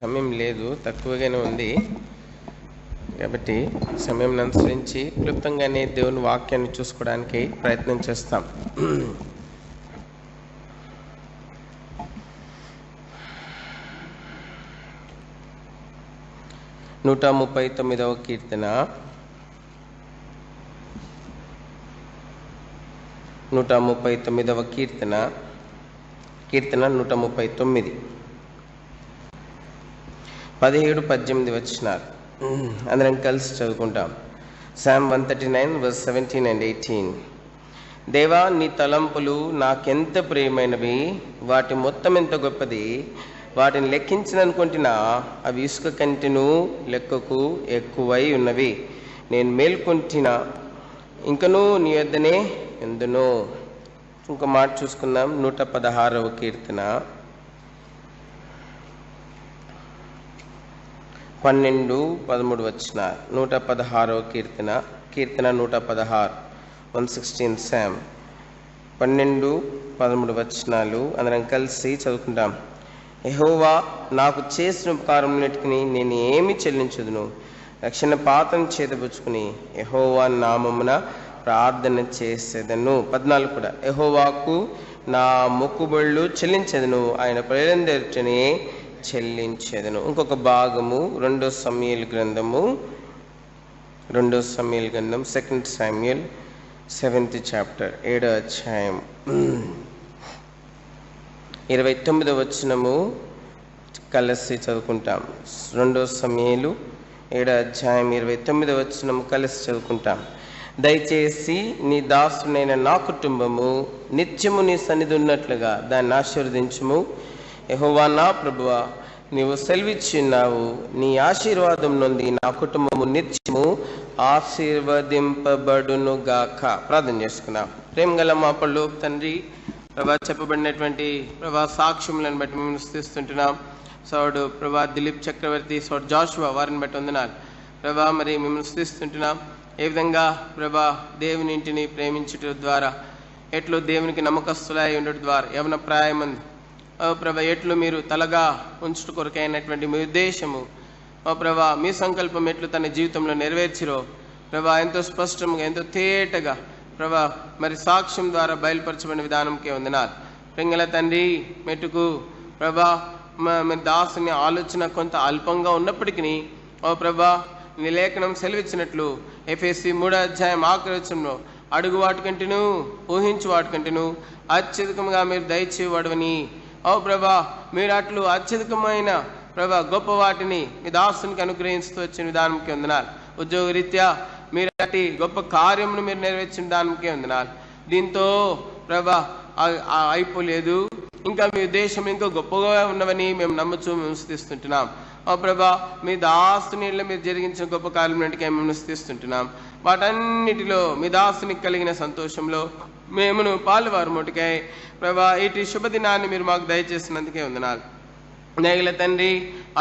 సమయం లేదు, తక్కువగానే ఉంది. కాబట్టి సమయం అనుసరించి క్లుప్తంగానే దేవుని వాక్యాన్ని చూసుకోవడానికి ప్రయత్నం చేస్తాం. 139వ కీర్తన 139వ కీర్తన 139 17-18 వచనాలు అందరం కలిసి చదువుకుంటాం. Psalm 139 verse 17 and 18. దేవా, నీ తలంపులు నాకెంత ప్రియమైనవి, వాటి మొత్తం ఎంత గొప్పది. వాటిని లెక్కించననుకుంటున్నా, అవి ఇసుక కంటెను లెక్కకు ఎక్కువై ఉన్నవి. నేను మేల్కొంటినా ఇంకనూ నీ యొద్దనే ఎందును. ఇంకో మాట చూసుకుందాం. 116వ కీర్తన 12-13 వచనాలు. 116వ కీర్తన 116 116 Psalm 12-13 వచనాలు అందరం కలిసి చదువుకుంటాం. యెహోవా, నాకు చేసిన ఉపకారములన్నిటికి నేను ఏమి చెల్లించదును. రక్షణ పాత్రను చేతపుచ్చుకుని యెహోవా నామమున ప్రార్థన చేసేదను. 14 కూడా, యెహోవాకు నా మొక్కుబడులు చెల్లించేదను, ఆయన ప్రజలందరినీ చెల్లించేదను. ఇంకొక భాగము 2 సమూయేలు గ్రంథం 2 Samuel 7th chapter 7వ అధ్యాయం 29వ వచనము కలిసి చదువుకుంటాం. 2 సమూయేలు 7వ అధ్యాయం 29వ వచనము కలిసి చదువుకుంటాం. దయచేసి నీ దాసునైన నా కుటుంబము నిత్యము నీ సన్నిధి ఉన్నట్లుగా దాన్ని ఆశీర్వదించుము. యెహోవా నా ప్రభువా, నీవు సెలవిచ్చిన్నావు, నీ ఆశీర్వాదం నుండి నా కుటుంబము నిత్యము ఆశీర్వదింపబడును గాక. ప్రార్థన చేసుకున్నాం. ప్రేమ గల మా పరలోక తండ్రి, ప్రభా, చెప్పబడినటువంటి ప్రభా సాక్ష్యములను బట్టి మేము స్తుతిస్తుంటున్నాం. సోడు ప్రభా దిలీప్ చక్రవర్తి, సోడు జాషువా, వారిని బట్టి వందనాలు ప్రభా. మరి మేము స్తుతిస్తుంటున్నాం. ఏ విధంగా ప్రభా దేవుని ఇంటిని ప్రేమించడం ద్వారా, ఎట్లు దేవునికి నమ్మకస్తులై ఉండటం ద్వారా, యవన ప్రాయమంది ఓ ప్రభా ఎట్లు మీరు తలగా ఉంచుట కొరకైనటువంటి మీ ఉద్దేశము, ఓ ప్రభా మీ సంకల్పం ఎట్లు తన జీవితంలో నెరవేర్చిరో ప్రభా ఎంతో స్పష్టంగా, ఎంతో తేటగా ప్రభా మరి సాక్ష్యం ద్వారా బయలుపరచబడిన విధానంకే వందనాలు. ప్రింగల తండ్రి, మెట్టుకు ప్రభా దాసుని ఆలోచన కొంత అల్పంగా ఉన్నప్పటికీ ఓ ప్రభా నీ లేఖనం సెలవిచ్చినట్లు ఎఫెసీ 3వ అధ్యాయం ఆఖరి వచనంలో, అడుగు వాటికంటేను ఊహించు వాటికంటేను అత్యధికంగా మీరు దయచేవాడవని, ఓ ప్రభా మీరు అట్లు అత్యధికమైన ప్రభా గొప్ప వాటిని మీ దాసునికి అనుగ్రహిస్తూ వచ్చిన విధానంకే వందనాలు. ఉద్యోగరీత్యా మీరు అట్టి గొప్ప కార్యమును మీరు నెరవేర్చిన విధానంకే వందనాలు. దీంతో ప్రభా అయిపోలేదు, ఇంకా మీ ఉద్దేశం ఇంకా గొప్పగా ఉన్నవని మేము నమ్ముచూ మేము స్తుతిస్తుంటున్నాం. ఓ ప్రభా మీ దాసుని మీరు జరిగించిన గొప్ప కార్యములన్నిటికీ మేము స్తుతిస్తుంటున్నాం. వాటన్నిటిలో మీ దాసునికి కలిగిన సంతోషంలో మేమును పాలువారు మొటికై ప్రభా ఇటు శుభదినాన్ని మీరు మాకు దయచేసినందుకే వందనాలు. నేగల తండ్రి,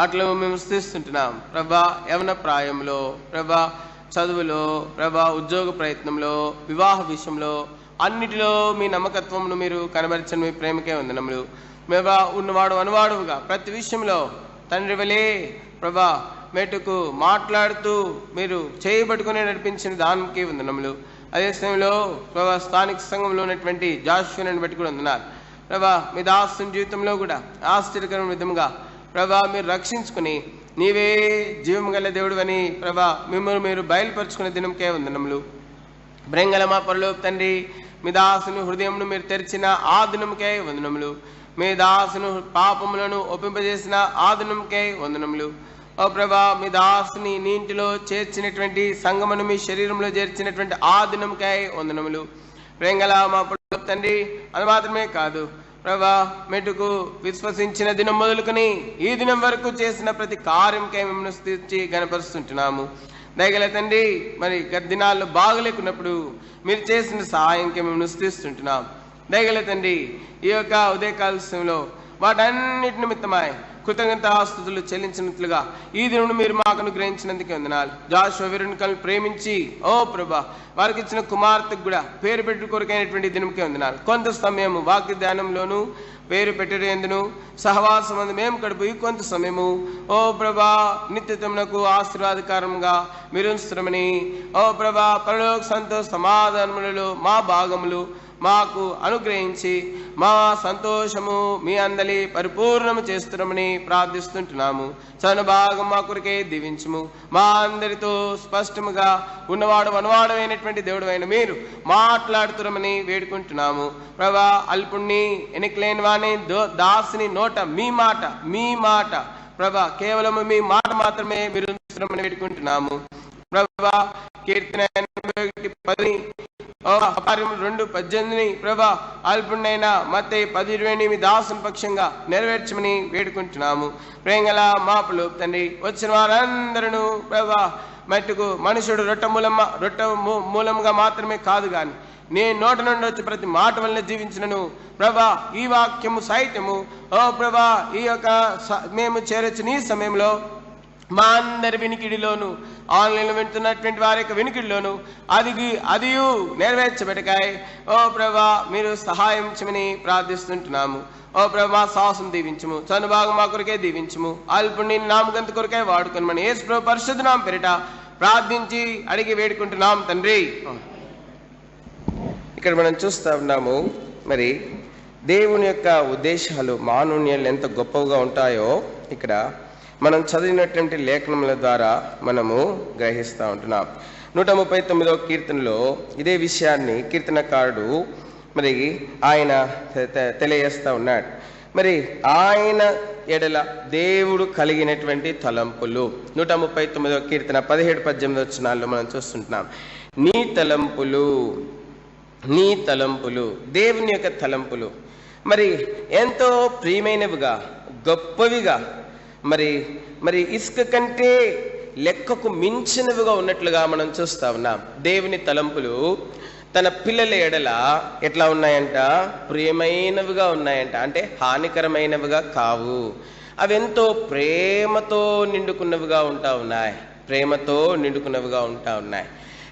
అట్లా మేము స్తుతిస్తుంటున్నాం. ప్రభా యవన ప్రాయంలో ప్రభా చదువులో ప్రభా ఉద్యోగ ప్రయత్నంలో వివాహ విషయంలో అన్నిటిలో మీ నమ్మకత్వమును మీరు కనబరిచిన మీ ప్రేమకే వందనములు. ప్రభా ఉన్నవాడు అనువాడుగా ప్రతి విషయంలో తండ్రి వలే ప్రభా మెట్టుకు మాట్లాడుతూ మీరు చేయబట్టుకుని నడిపించిన దానికి వందనములు. అదే సమయంలో ప్రభా స్థానిక సంఘంలో ఉన్నటువంటి జాషువాని బట్టి కూడా వందనాలు ప్రభా. మీ దాసుని జీవితంలో కూడా ఆశ్చర్యకరమైన విధంగా ప్రభా మీరు రక్షించుకుని నీవే జీవం గల దేవుడు అని ప్రభా మిమ్మల్ని మీరు బయలుపరుచుకునే దినంకే వందనములు. బ్రెంగల మా పరలోక తండ్రి, మీ దాసుని హృదయంను మీరు తెరిచిన ఆ దినంకే వందనములు. మీ దాసును పాపములను ఒప్పింపజేసిన ఆ దినంకే వందనములు. ఓ ప్రభా మీ దాసుని నీ ఇంటిలో చేర్చినటువంటి సంగమను మీ శరీరంలో చేర్చినటువంటి ఆ దినంకే వందనములు. ప్రేంగల మా పరలోక తండ్రి, అది మాత్రమే కాదు ప్రభా మెట్టుకు విశ్వసించిన దినం మొదలుకొని ఈ దినం వరకు చేసిన ప్రతి కార్యంకై మిమ్మల్ని స్తుతించి గణపరుస్తుంటున్నాము. దయగల తండ్రి, మరి దినాల్లో బాగలేకున్నప్పుడు మీరు చేసిన సహాయంకి మిమ్మల్ని స్తుతిస్తుంటున్నాం. దయగల తండ్రి, ఈ యొక్క ఉదయకాల సమయంలో వాటన్నిటి నిమిత్తమై కృతజ్ఞతాస్తుతులు చెల్లించినట్లుగా ఈ దినమును మీరు మాకు అనుగ్రహించినందుకు వందనాలు. జాషువా వీరుని ప్రేమించి ఓ ప్రభా వారికి ఇచ్చిన కుమార్తెకు కూడా పేరు పెట్టు కొరకైనటువంటి దినంకి వందనాలు. కొంత సమయము వాక్య ధ్యానంలోను పేరు పెట్టేందును సహవాసం అందు మేము గడుపు కొంత సమయము ఓ ప్రభా నిత్యతమునకు ఆశీర్వాదకరంగా మీరు ఉంచుతామని ఓ ప్రభా పరలోక సంతోష సమాధానములలో మా భాగములు మాకు అనుగ్రహించి మా సంతోషము మీ అందలి పరిపూర్ణము చేస్తున్నామని ప్రార్థిస్తుంటున్నాము. చను భాగం మా కొరకే దీవించుము. మా అందరితో స్పష్టముగా ఉన్నవాడు అనువాడమైనటువంటి దేవుడు అయిన మీరు మాట్లాడుతున్నామని వేడుకుంటున్నాము. ప్రభా అల్పుణ్ణి ఎన్నికలేని వాణి దాసుని నోట మీ మాట ప్రభా కేవలం మీ మాట మాత్రమే మీరు ఉంచుతున్నామని వేడుకుంటున్నాము. ప్రభా కీర్తన 10 2:18 ప్రభా అల్పుణ్ణైనా మత్తయి 10:20 మీ దాసుని పక్షంగా నెరవేర్చమని వేడుకుంటున్నాము. ప్రేంగల మాపులు తండ్రి వచ్చిన వారందరూ ప్రభా మట్టుకు మనుషుడు రొట్టె మూలంగా మాత్రమే కాదు కానీ నేను నోట నుండి వచ్చి ప్రతి మాట వల్ల జీవించినను ప్రభా ఈ వాక్యము సైతము ఓ ప్రభా ఈ యొక్క మేము చేరొచ్చిన ఈ సమయంలో మా అందరి వినికిడిలోను ఆన్లైన్లో వింటున్నటువంటి వారి యొక్క వినికిడిలోను అది నెరవేర్చబెటకాయ ఓ ప్రభా మీరు సహాయం చేయమని ప్రార్థిస్తుంటున్నాము. ఓ ప్రభా సాహసం దీవించము. చనుభాగం మా కొరకే దీవించము. అల్పుణ్ణి నామగంత కొరకే వాడుకొనమని యేసు ప్రభు పరిశుద్ధ నామమున పేరిట ప్రార్థించి అడిగి వేడుకుంటున్నాం తండ్రి. ఇక్కడ మనం చూస్తా ఉన్నాము మరి దేవుని యొక్క ఉద్దేశాలు మానవునియాలు ఎంత గొప్పగా ఉంటాయో ఇక్కడ మనం చదివినటువంటి లేఖనముల ద్వారా మనము గ్రహిస్తూ ఉంటున్నాం. 139వ కీర్తనలో ఇదే విషయాన్ని కీర్తనకారుడు మరి ఆయన తెలియజేస్తూ ఉన్నాడు. మరి ఆయన ఎడల దేవుడు కలిగినటువంటి తలంపులు 139వ కీర్తన 17-18 వచనాల్లో మనం చూస్తుంటున్నాం. నీ తలంపులు దేవుని యొక్క తలంపులు మరి ఎంతో ప్రియమైనవిగా గొప్పవిగా మరి ఇసుక కంటే లెక్కకు మించినవిగా ఉన్నట్లుగా మనం చూస్తా ఉన్నాం. దేవుని తలంపులు తన పిల్లల ఎడల ఎట్లా ఉన్నాయంట? ప్రియమైనవిగా ఉన్నాయంట. అంటే హానికరమైనవిగా కావు. అవి ఎంతో ప్రేమతో నిండుకున్నవిగా ఉంటా ఉన్నాయి.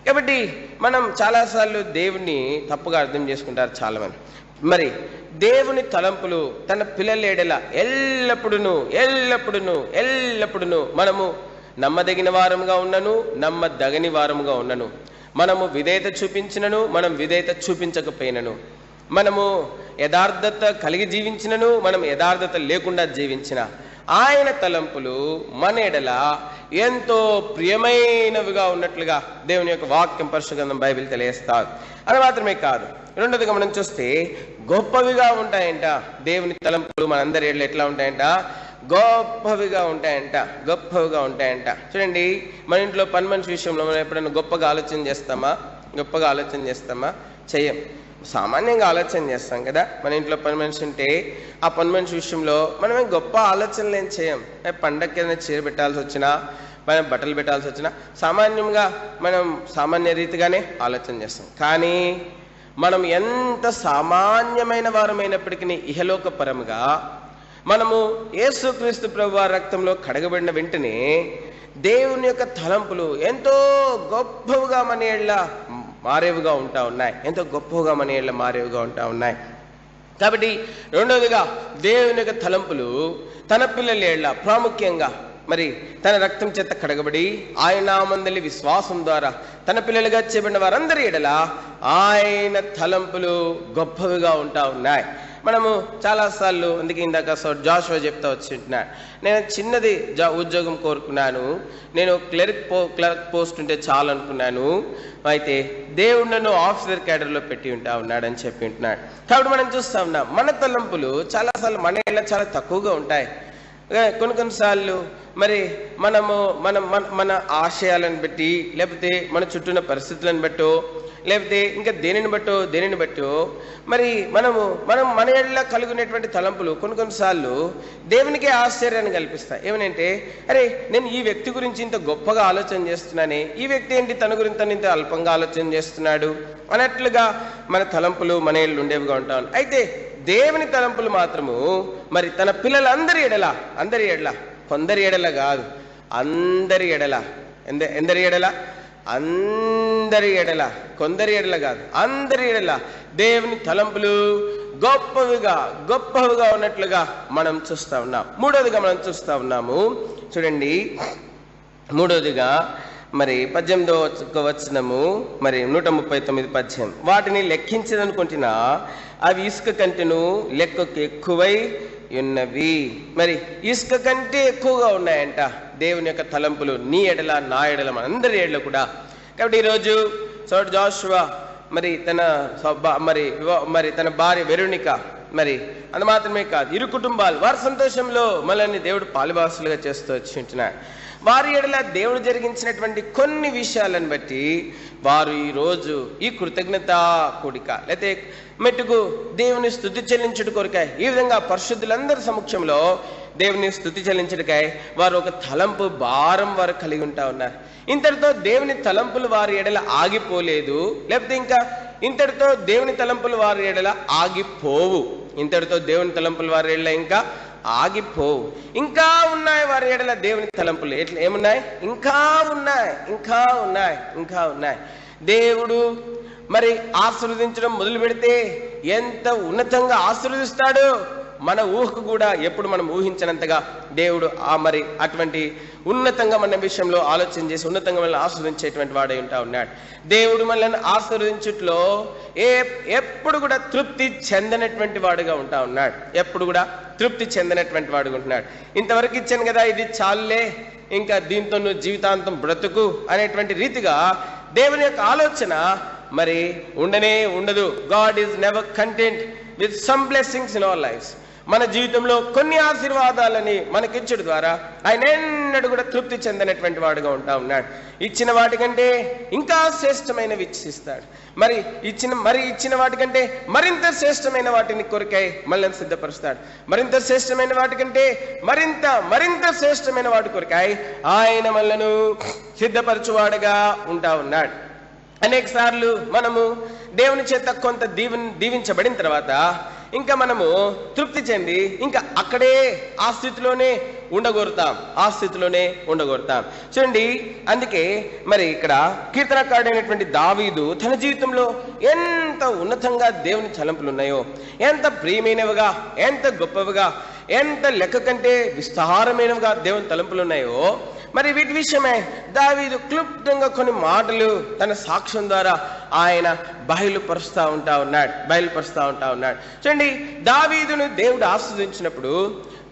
కాబట్టి మనం చాలాసార్లు దేవుణ్ణి తప్పుగా అర్థం చేసుకుంటారు చాలామంది. మరి దేవుని తలంపులు తన పిల్లల ఎడల ఎల్లప్పుడూ మనము నమ్మదగిన వారముగా ఉన్నను, నమ్మదగని వారముగా ఉన్నను, మనము విధేయత చూపించినను, మనం విధేయత చూపించకపోయినను, మనము యథార్థత కలిగి జీవించినను, మనం యథార్థత లేకుండా జీవించిన ఆయన తలంపులు మన ఎడల ఎంతో ప్రియమైనవిగా ఉన్నట్లుగా దేవుని యొక్క వాక్యం పరిశుద్ధ గ్రంథం బైబిల్ తెలియజేస్తారు. అది మాత్రమే కాదు, రెండోదిగా మనం చూస్తే గొప్పవిగా ఉంటాయంట. దేవుని తలంపులు మనందరి ఎడల ఎట్లా ఉంటాయంట? గొప్పవిగా ఉంటాయంట. చూడండి, మన ఇంట్లో పని మనిషి విషయంలో మనం ఎప్పుడైనా గొప్పగా ఆలోచన చేస్తామా? చెయ్యం. సామాన్యంగా ఆలోచన చేస్తాం కదా. మన ఇంట్లో పని మనిషి ఉంటే ఆ పని మనిషి విషయంలో మనమే గొప్ప ఆలోచనలు ఏం చేయం. పండగకి ఏదైనా చీర పెట్టాల్సి వచ్చినా, మనం బట్టలు పెట్టాల్సి వచ్చినా మనం సామాన్య రీతిగానే ఆలోచన చేస్తాం. కానీ మనం ఎంత సామాన్యమైన వారమైనప్పటికీ ఇహలోక పరముగా మనము యేసుక్రీస్తు ప్రభువారి రక్తంలో కడగబడిన వెంటనే దేవుని యొక్క తలంపులు ఎంతో గొప్పగా మన ఏళ్ళ మారేవుగా ఉంటా ఉన్నాయి. కాబట్టి రెండవదిగా దేవుని యొక్క తలంపులు తన పిల్లల ఏళ్ళ ప్రాముఖ్యంగా మరి తన రక్తం చేత కడగబడి ఆయన నామందలి విశ్వాసం ద్వారా తన పిల్లలుగా చేయబడిన వారందరి ఎడల ఆయన తలంపులు గొప్పవిగా ఉంటా ఉన్నాయి. మనము చాలాసార్లు అందుకే ఇందాక జాషువా చెప్తా వచ్చింటున్నాను, నేను చిన్నది ఉద్యోగం కోరుకున్నాను, నేను క్లర్క్ పోస్ట్ ఉంటే చాలు అనుకున్నాను, అయితే దేవుడు నన్ను ఆఫీసర్ క్యాడర్లో పెట్టి ఉన్నాడని చెప్పి ఉంటున్నాడు. కాబట్టి మనం చూస్తా ఉన్నాం మన తలంపులు చాలాసార్లు మన ఏళ్ళ చాలా తక్కువగా ఉంటాయి. కొన్నిసార్లు మరి మన ఆశయాలను బట్టి, లేకపోతే మన చుట్టూన్న పరిస్థితులను బట్టో, లేకపోతే ఇంకా దేనిని బట్టో మరి మన ఏళ్ళ కలుగునేటువంటి తలంపులు కొన్నిసార్లు దేవునికే ఆశ్చర్యాన్ని కల్పిస్తాయి. ఏమనంటే, అరే నేను ఈ వ్యక్తి గురించి ఇంత గొప్పగా ఆలోచన చేస్తున్నానే, ఈ వ్యక్తి ఏంటి తన గురించి తను ఇంత అల్పంగా ఆలోచన చేస్తున్నాడు అన్నట్లుగా మన తలంపులు మన ఏళ్ళు ఉండేవిగా ఉంటాం. అయితే దేవుని తలంపులు మాత్రము మరి తన పిల్లలందరి ఎడల, అందరి ఎడల, కొందరి ఎడల కాదు, అందరి ఎడల, ఎందరి ఎడల, అందరి ఎడల, కొందరి ఎడల కాదు, అందరి ఎడల దేవుని తలంపులు గొప్పవిగా ఉన్నట్లుగా మనం చూస్తా ఉన్నాం. మూడవదిగా మనం చూస్తా ఉన్నాము, చూడండి. మూడవదిగా మరి 18వ వచనము, మరి 139 పద్యం. వాటిని లెక్కించదనుకుంటున్నా, అవి ఇసుక కంటెను లెక్కకు ఎక్కువై ఉన్నవి. మరి ఇసుక కంటే ఎక్కువగా ఉన్నాయంట దేవుని యొక్క తలంపులు నీ ఎడల, నా ఎడల, మనందరి ఎడల కూడా. కాబట్టి ఈరోజు సోదరుడు జాషువా మరి తన భార్య వెరోనిక, మరి అది మాత్రమే కాదు, ఇరు కుటుంబాలు వారి సంతోషంలో మనల్ని దేవుడు పాలుభాసులుగా చేస్తూ వచ్చి ఉంటున్నాడు. వారి ఎడల దేవుడు జరిగించినటువంటి కొన్ని విషయాలను బట్టి వారు ఈరోజు ఈ కృతజ్ఞత కూడిక లేతే మెట్టుకు దేవుని స్తుతి చెల్లించుట కొరకాయ, ఈ విధంగా పరిశుద్ధులందరి సమక్షంలో దేవుని స్తుతి చెల్లించుటకై వారు ఒక తలంపు భారం వారు కలిగి ఉంటా ఉన్నారు. ఇంతటితో దేవుని తలంపులు వారి ఎడల ఆగిపోలేదు, లేకపోతే ఇంకా ఇంతటితో దేవుని తలంపులు వారి ఎడల ఆగిపోవు. ఇంతటితో దేవుని తలంపులు వారి ఎడల ఇంకా ఆగిపోవు, ఇంకా ఉన్నాయి వారి ఎడల దేవుని తలంపులు. ఎట్లా ఏమున్నాయి? ఇంకా ఉన్నాయి. దేవుడు మరి ఆశీర్వదించడం మొదలు పెడితే ఎంత ఉన్నతంగా ఆశీర్వదిస్తాడు, మన ఊహకు కూడా ఎప్పుడు మనం ఊహించినంతగా దేవుడు మరి అటువంటి ఉన్నతంగా మన విషయంలో ఆలోచన చేసి ఉన్నతంగా మనల్ని ఆశీర్వదించేటువంటి వాడై ఉంటా ఉన్నాడు. దేవుడు మనల్ని ఆశీర్వదించుట్లో ఎప్పుడు కూడా తృప్తి చెందనటువంటి వాడుగా ఉంటా ఉన్నాడు. ఎప్పుడు కూడా తృప్తి చెందనటువంటి వాడుగా ఉంటున్నాడు. ఇంతవరకు ఇచ్చాను కదా, ఇది చాలులే, ఇంకా దీంతో నువ్వు జీవితాంతం బ్రతుకు అనేటువంటి రీతిగా దేవుని యొక్క ఆలోచన మరి ఉండదు. God is never content with some blessings in our lifes. మన జీవితంలో కొన్ని ఆశీర్వాదాలని మనకిచ్చడం ద్వారా ఆయన ఎన్నడూ కూడా తృప్తి చెందనటువంటి వాడుగా ఉంటా ఉన్నాడు. ఇచ్చిన వాటికంటే ఇంకా శ్రేష్టమైనవి ఇచ్చిస్తాడు. మరి ఇచ్చిన వాటికంటే మరింత శ్రేష్టమైన వాటిని కొరకై మనల్ని సిద్ధపరుస్తాడు. మరింత శ్రేష్టమైన వాటికంటే మరింత శ్రేష్టమైన వాటి కొరకై ఆయన మనలను సిద్ధపరచువాడుగా ఉంటా ఉన్నాడు. అనేక సార్లు మనము దేవుని చేత కొంత దీవించబడిన తర్వాత ఇంకా మనము తృప్తి చెంది ఇంకా అక్కడే ఆ స్థితిలోనే ఉండగోరుతాం. చూడండి, అందుకే మరి ఇక్కడ కీర్తనకారుడైనటువంటి దావీదు తన జీవితంలో ఎంత ఉన్నతంగా దేవుని తలంపులు ఉన్నాయో, ఎంత ప్రియమైనవిగా, ఎంత గొప్పవిగా, ఎంత లెక్క కంటే విస్తారమైనవిగా దేవుని తలంపులు ఉన్నాయో, మరి వీటి విషయమే దావీదు క్లుప్తంగా కొన్ని మాటలు తన సాక్ష్యం ద్వారా ఆయన బయలుపరుస్తూ ఉంటా ఉన్నాడు. చూడండి, దావీదును దేవుడు ఆస్వాదించినప్పుడు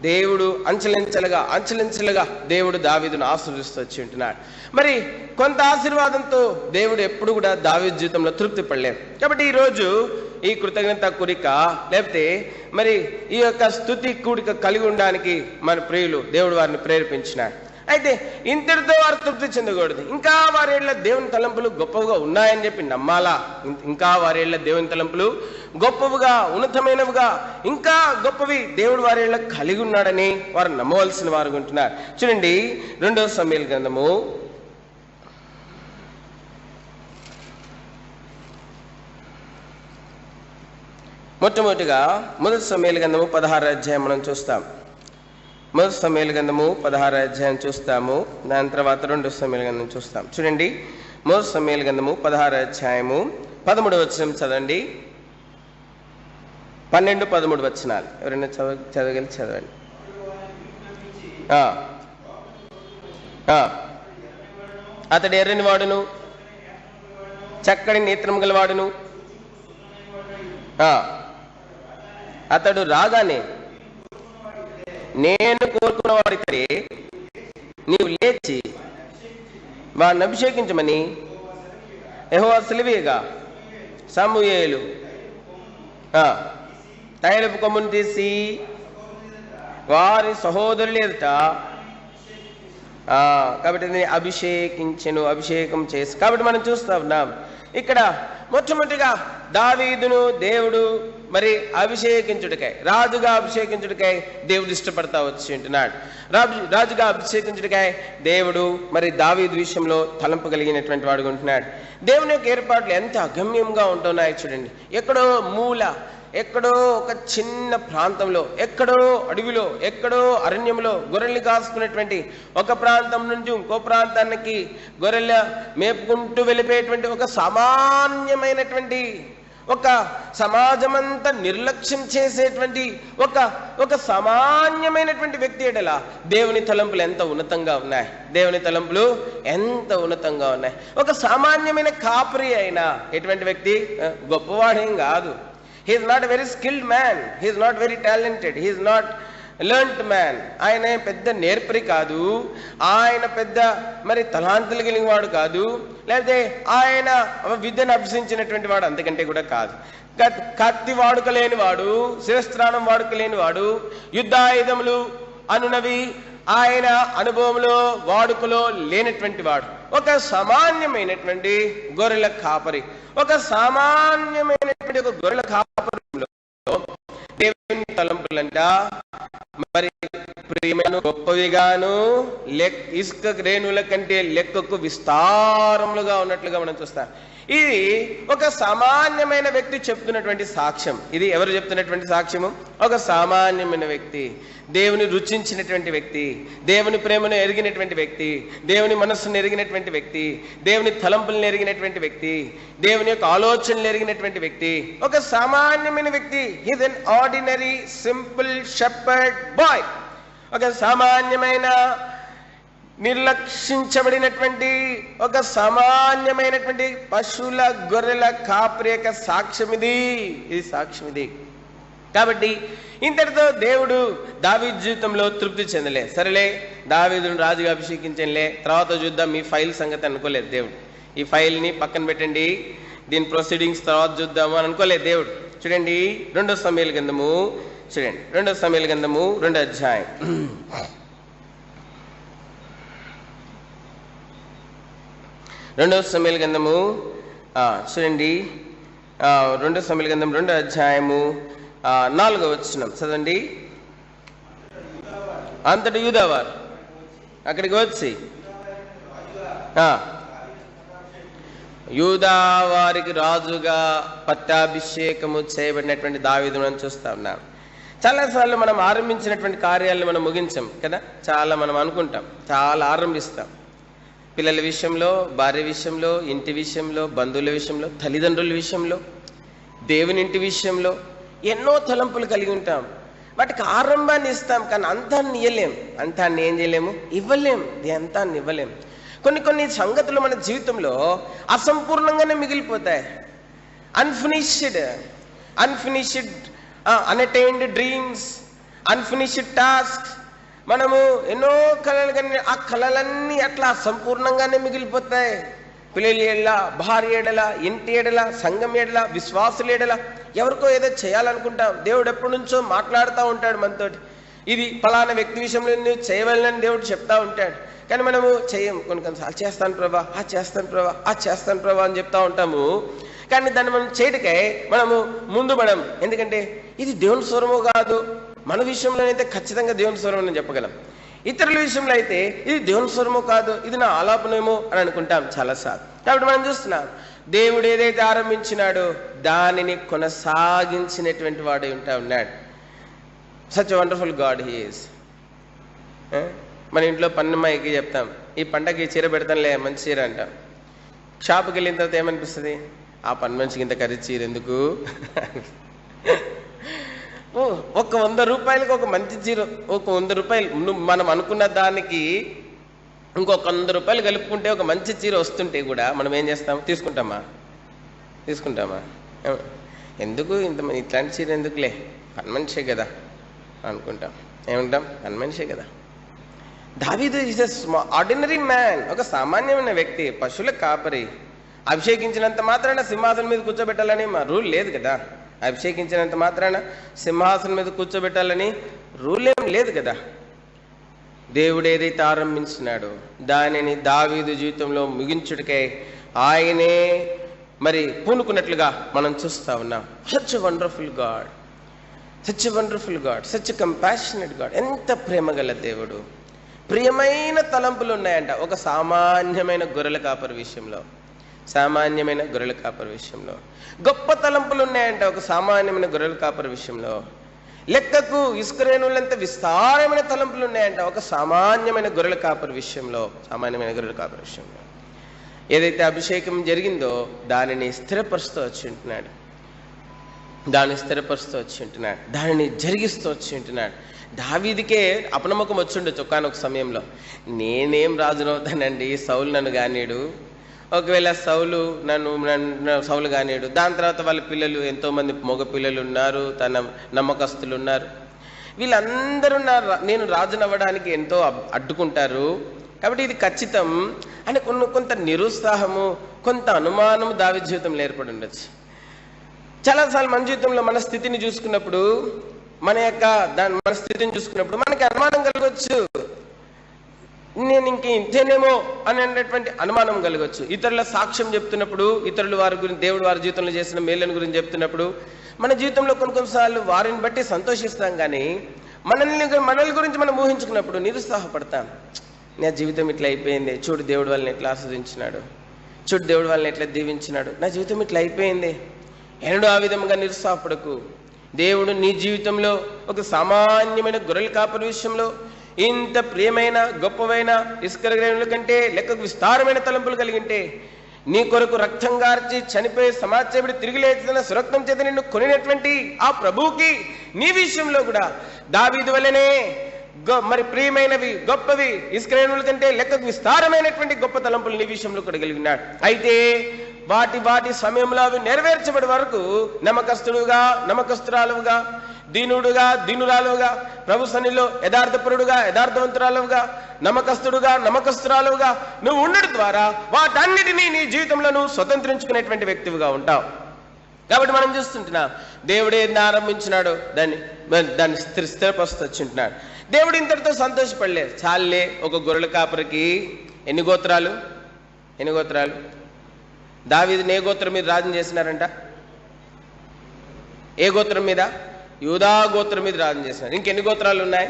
దేవుడు అంచెలంచెలుగా దేవుడు దావీదును ఆశీర్వదిస్తూ వచ్చి ఉంటున్నాడు. మరి కొంత ఆశీర్వాదంతో దేవుడు ఎప్పుడు కూడా దావీదు జీవితంలో తృప్తి పడలేదు. కాబట్టి ఈరోజు ఈ కృతజ్ఞత కూడిక లేకపోతే మరి ఈ యొక్క స్తుతి కూడిక కలిగి ఉండడానికి మన ప్రియులు దేవుడు వారిని ప్రేరేపించినాడు. అయితే ఇంతటితో వారు తృప్తి చెందకూడదు. ఇంకా వారేళ్ల దేవుని తలంపులు గొప్పవిగా ఉన్నాయని చెప్పి నమ్మాలా. ఇంకా వారేళ్ల దేవుని తలంపులు గొప్పవిగా, ఉన్నతమైనవిగా, ఇంకా గొప్పవి దేవుడు వారేళ్ల కలిగి ఉన్నాడని వారు నమ్మవలసిన వారు ఉంటున్నారు. చూడండి, 2వ సమూయేలు గ్రంథము మొట్టమొదటిగా 1వ సమూయేలు గ్రంథము 16వ అధ్యాయం మనం చూస్తాం. 1వ సమూయేలు గ్రంథము 16వ అధ్యాయం చూస్తాము. దాని తర్వాత 2వ సమూయేలు గ్రంథం చూస్తాం. చూడండి, 1వ సమూయేలు గ్రంథము 16వ అధ్యాయము 13వ వచనం చదవండి. 12, 13 వచనాలు ఎవరైనా చదవగలిగి చదవండి. అతడు ఎర్రని వాడును, చక్కని నేత్రం గలవాడును. అతడు రాగానే నేను కోరుకున్న వాడితే నీవు లేచి వాడిని అభిషేకించమని యెహోవా సెలవీయగా సమూయేలు తైలపు కొమ్మును తీసి వారి సహోదరుల ఎదుట కాబట్టి అభిషేకం చేసి. కాబట్టి మనం చూస్తా ఉన్నాం ఇక్కడ మొట్టమొదటిగా దావీదును దేవుడు మరి అభిషేకించుడికై, రాజుగా అభిషేకించుడికై దేవుడు ఇష్టపడతా వచ్చి ఉంటున్నాడు. రాజుగా అభిషేకించుడికై దేవుడు మరి దావీదు విషయంలో తలంపు కలిగినటువంటి వాడు ఉంటున్నాడు. దేవుని యొక్క ఏర్పాట్లు ఎంత అగమ్యంగా ఉంటున్నాయి చూడండి. ఎక్కడో మూల ఎక్కడో ఒక చిన్న ప్రాంతంలో, ఎక్కడో అడవిలో, ఎక్కడో అరణ్యంలో గొర్రెల్ని కాసుకునేటువంటి, ఒక ప్రాంతం నుంచి ఇంకో ప్రాంతానికి గొర్రెల మేపుకుంటూ వెళ్ళిపోయేటువంటి ఒక సామాన్యమైనటువంటి, ఒక సమాజమంతా నిర్లక్ష్యం చేసేటువంటి ఒక సామాన్యమైనటువంటి వ్యక్తి ఎడల దేవుని తలంపులు ఎంత ఉన్నతంగా ఉన్నాయి, దేవుని తలంపులు ఎంత ఉన్నతంగా ఉన్నాయి. ఒక సామాన్యమైన కాపరి అయినా ఎటువంటి వ్యక్తి, గొప్పవాడేం కాదు. He is not very skilled man, he is not very talented, he is not learned man. ఆయన పెద్ద నేర్పరి కాదు, ఆయన పెద్ద మరి తలాంతులు కలిగిన వాడు కాదు, లేకపోతే ఆయన విద్యను అభ్యసించినటువంటి వాడు అంతకంటే కూడా కాదు. కత్తి వాడుక లేని వాడు, శిరస్త్రాణం వాడుక లేని వాడు, యుద్ధాయుధములు అనునవి ఆయన అనుభవంలో వాడుకలో లేనటువంటి వాడు, ఒక సామాన్యమైనటువంటి గొర్రెల కాపరి. ఒక సామాన్యమైనటువంటి ఒక గొర్రెల కాపరిలో దేవుని తలంపులంట మరి ప్రియమైన గొప్పవిగాను ఇసుక రేణుల కంటే లెక్కకు విస్తారములుగా ఉన్నట్లుగా మనం చూస్తాం. ఇది ఒక సామాన్యమైన వ్యక్తి చెప్తున్నటువంటి సాక్ష్యం. ఇది ఎవరు చెప్తున్నటువంటి సాక్ష్యము? ఒక సామాన్యమైన వ్యక్తి, దేవుని రుచించినటువంటి వ్యక్తి, దేవుని ప్రేమను ఎరిగినటువంటి వ్యక్తి, దేవుని మనస్సును ఎరిగినటువంటి వ్యక్తి, దేవుని తలంపులను ఎరిగినటువంటి వ్యక్తి, దేవుని యొక్క ఆలోచనలు ఎరిగినటువంటి వ్యక్తి, ఒక సామాన్యమైన వ్యక్తి. Is an ordinary simple shepherd bye. ఒక సామాన్యమైన నిర్లక్షించబడినటువంటి ఒక సామాన్యమైనటువంటి పశువుల గొర్రెల కాపరి యొక్క సాక్ష్యం ఇది సాక్ష్యం ఇది. కాబట్టి ఇంతటితో దేవుడు దావీదు జీవితంలో తృప్తి చెందలే. సరేలే, దావీదును రాజుగా అభిషేకించలే, తర్వాత చూద్దాం మీ ఫైల్ సంగతి అనుకోలేదు దేవుడు. ఈ ఫైల్ని పక్కన పెట్టండి, దీని ప్రొసీడింగ్స్ తర్వాత చూద్దాము అని అనుకోలేదు దేవుడు. చూడండి 2 సమూయేలు గ్రంథము, చూడండి 2 సమూయేలు గ్రంథము 2వ అధ్యాయం. 2 సమూయేలు గ్రంథము చూడండి, 2 సమూయేలు గ్రంథం 2వ అధ్యాయము 4వ వచనం చదవండి. అంతటి యూదావారు అక్కడికి వచ్చి యూదా వారికి రాజుగా పట్టాభిషేకము చేయబడినటువంటి దావీదును మనం చూస్తా ఉన్నాం. చాలాసార్లు మనం ఆరంభించినటువంటి కార్యాలను మనం ముగించాం కదా. చాలా మనం అనుకుంటాం, చాలా ఆరంభిస్తాం. పిల్లల విషయంలో, భార్య విషయంలో, ఇంటి విషయంలో, బంధువుల విషయంలో, తల్లిదండ్రుల విషయంలో, దేవుని ఇంటి విషయంలో ఎన్నో తలంపులు కలిగి ఉంటాం. వాటికి ఆరంభాన్ని ఇస్తాం, కానీ అంతాన్ని ఇవ్వలేం. అంతాన్ని ఏం చేయలేము, ఇవ్వలేం. అంతాన్ని ఇవ్వలేం. కొన్ని సంగతులు మన జీవితంలో అసంపూర్ణంగానే మిగిలిపోతాయి. Unfinished unattained dreams, unfinished task. మనము ఎన్నో కళలు, కానీ ఆ కళలన్నీ అట్లా అసంపూర్ణంగానే మిగిలిపోతాయి. పిల్లల ఎడల, భార్య ఎడల, ఇంటి ఎడల, సంఘం ఎడల, విశ్వాసుల ఎడల ఎవరికో ఏదో చేయాలనుకుంటాం. దేవుడు ఎప్పటి నుంచో మాట్లాడుతూ ఉంటాడు మనతోటి. ఇది ఫలానా వ్యక్తి విషయంలో నువ్వు చేయవలనని దేవుడు చెప్తా ఉంటాడు, కానీ మనము చేయం. కొన్నిసార్లు చేస్తాను ప్రభా, చేస్తాను ప్రభా అని చెప్తా ఉంటాము, కానీ దాన్ని మనం చేయటకే మనము ముందు పడం. ఎందుకంటే ఇది దేవుని స్వరము కాదు. మన విషయంలోనైతే ఖచ్చితంగా దేవుని స్వరం అని చెప్పగలం. ఇతరుల విషయంలో అయితే ఇది దేవుని స్వరము కాదు, ఇది నా ఆలాపనేమో అని అనుకుంటాం చాలాసార్లు. కాబట్టి మనం చూస్తున్నాం, దేవుడు ఏదైతే ఆరంభించినాడో దానిని కొనసాగించినటువంటి వాడు ఉంటా ఉన్నాడు. Such a wonderful God he is. మన ఇంట్లో పన్నమ్మాయికి చెప్తాం, ఈ పండగకి చీర పెడతానులే, మంచి చీర అంటాం. షాపుకి వెళ్ళిన తర్వాత ఏమనిపిస్తుంది, ఆ పని మనిషికి ఇంత ఖరీదు చీర ఎందుకు? ఒక 100 రూపాయలకి ఒక మంచి చీర, ఒక 100 రూపాయలు మనం అనుకున్న దానికి ఇంకొక 100 రూపాయలు కలుపుకుంటే ఒక మంచి చీర వస్తుంటే కూడా మనం ఏం చేస్తాం, తీసుకుంటామా? ఎందుకు ఇట్లాంటి చీర ఎందుకులే, పని మనిషే కదా అనుకుంటాం. ఏమంటాం, పని మనిషే కదా. దావీదు ఈజ్ ఎ ఆర్డినరీ మ్యాన్, ఒక సామాన్యమైన వ్యక్తి, పశువుల కాపరి. అభిషేకించినంత మాత్రాన సింహాసనం మీద కూర్చోబెట్టాలని మా రూల్ లేదు కదా. అభిషేకించినంత మాత్రాన సింహాసనం మీద కూర్చోబెట్టాలని రూల్ ఏం లేదు కదా. దేవుడు ఏదైతే ఆరంభించినాడో దానిని దావీదు జీవితంలో ముగించుటకై ఆయనే మరి పూనుకున్నట్లుగా మనం చూస్తా ఉన్నాం. Such a wonderful God, such a wonderful God, such a compassionate God. ఎంత ప్రేమగల దేవుడు. ప్రియమైన తలంపులు ఉన్నాయంట ఒక సామాన్యమైన గొర్రెల కాపరి విషయంలో. సామాన్యమైన గొర్రెల కాపరి విషయంలో. గొప్ప తలంపులు ఉన్నాయంట ఒక సామాన్యమైన గొర్రెల కాపరి విషయంలో. లెక్కకు ఇసుకరేణులంత విస్తారమైన తలంపులు ఉన్నాయంట ఒక సామాన్యమైన గొర్రెల కాపరి విషయంలో. సామాన్యమైన గొర్రెల కాపరి విషయంలో ఏదైతే అభిషేకం జరిగిందో దానిని స్థిరపరుస్తూ వచ్చి ఉంటున్నాడు, దాన్ని స్థిరపరుస్తూ వచ్చి ఉంటున్నాడు, దానిని జరిగిస్తూ వచ్చి ఉంటున్నాడు. దావీదుకే అపనమ్మకం వచ్చి ఉండొచ్చు ఒకానొక సమయంలో, నేనేం రాజునవుతానండి, సౌలు నన్ను కానీడు, ఒకవేళ సౌలు కానీడు, దాని తర్వాత వాళ్ళ పిల్లలు ఎంతోమంది మగ పిల్లలు ఉన్నారు, తన నమ్మకస్తులు ఉన్నారు, వీళ్ళందరూ నేను రాజునవ్వడానికి ఎంతో అడ్డుకుంటారు, కాబట్టి ఇది ఖచ్చితం అని కొంత నిరుత్సాహము, కొంత అనుమానము దావీదు జీవితంలో ఏర్పడి ఉండొచ్చు. చాలాసార్లు మన జీవితంలో మన స్థితిని చూసుకున్నప్పుడు, మన స్థితిని చూసుకున్నప్పుడు మనకి అనుమానం కలగవచ్చు, నేను ఇంతేనేమో అనేటువంటి అనుమానం కలగవచ్చు. ఇతరుల సాక్ష్యం చెప్తున్నప్పుడు, ఇతరులు వారి గురించి, దేవుడు వారి జీవితంలో చేసిన మేళ్ళని గురించి చెప్తున్నప్పుడు మన జీవితంలో కొన్నిసార్లు వారిని బట్టి సంతోషిస్తాం, కానీ మనల్ని గురించి మనం ఊహించుకున్నప్పుడు నిరుత్సాహపడతాం. నా జీవితం ఇట్లా అయిపోయింది, చూడు దేవుడు వాళ్ళని ఎట్లా ఆస్వాదించినాడు, చూడు దేవుడు వాళ్ళని ఎట్లా దీవించినాడు, నా జీవితం ఇట్లా అయిపోయింది. ఎన్నడూ ఆ విధంగా నిరుత్సాహపడకు. దేవుడు నీ జీవితంలో ఒక సామాన్యమైన గొర్రెల కాపరి విషయంలో ఇంత ప్రియమైన గొప్పవైన ఇసుకరేణుల కంటే లెక్కకు విస్తారమైన తలంపులు కలిగింటే, నీ కొరకు రక్తం గార్చి చనిపోయి సమాజేబడి తిరిగి లేచిన సురక్తం చేత నిన్ను కొనినటువంటి ఆ ప్రభువుకి నీ విషయంలో కూడా దావీదు వలనే మరి ప్రియమైనవి గొప్పవి ఇసుకరేణుల కంటే లెక్కకు విస్తారమైనటువంటి గొప్ప తలంపులు నీ విషయంలో కూడా కలిగినాడు. అయితే వాటి సమయంలో అవి నెరవేర్చబడి వరకు నమ్మకస్తురాలుగా, దీనురాలుగా, ప్రభు సన్నిధిలో యథార్థపరుడుగా, యథార్థవంతురాలుగా, నమ్మకస్తురాలుగా నువ్వు ఉండడం ద్వారా వాటన్నిటినీ నీ జీవితంలో నువ్వు స్వతంత్రించుకునేటువంటి వ్యక్తివిగా ఉంటావు. కాబట్టి మనం చూస్తుంటున్నాం, దేవుడు ఏది ఆరంభించినాడో దాన్ని స్థిరపరుస్తూ వచ్చింటున్నాడు. దేవుడు ఇంతటితో సంతోషపడలేదు. చాలే, ఒక గొర్రెల కాపరికి ఎన్ని గోత్రాలు దావీదుని ఏ గోత్రం మీద రాజు చేసినారంట? ఏ గోత్రం మీద? యూదా గోత్రం మీద రాజు చేసినారు. ఇంకెన్ని గోత్రాలు ఉన్నాయి?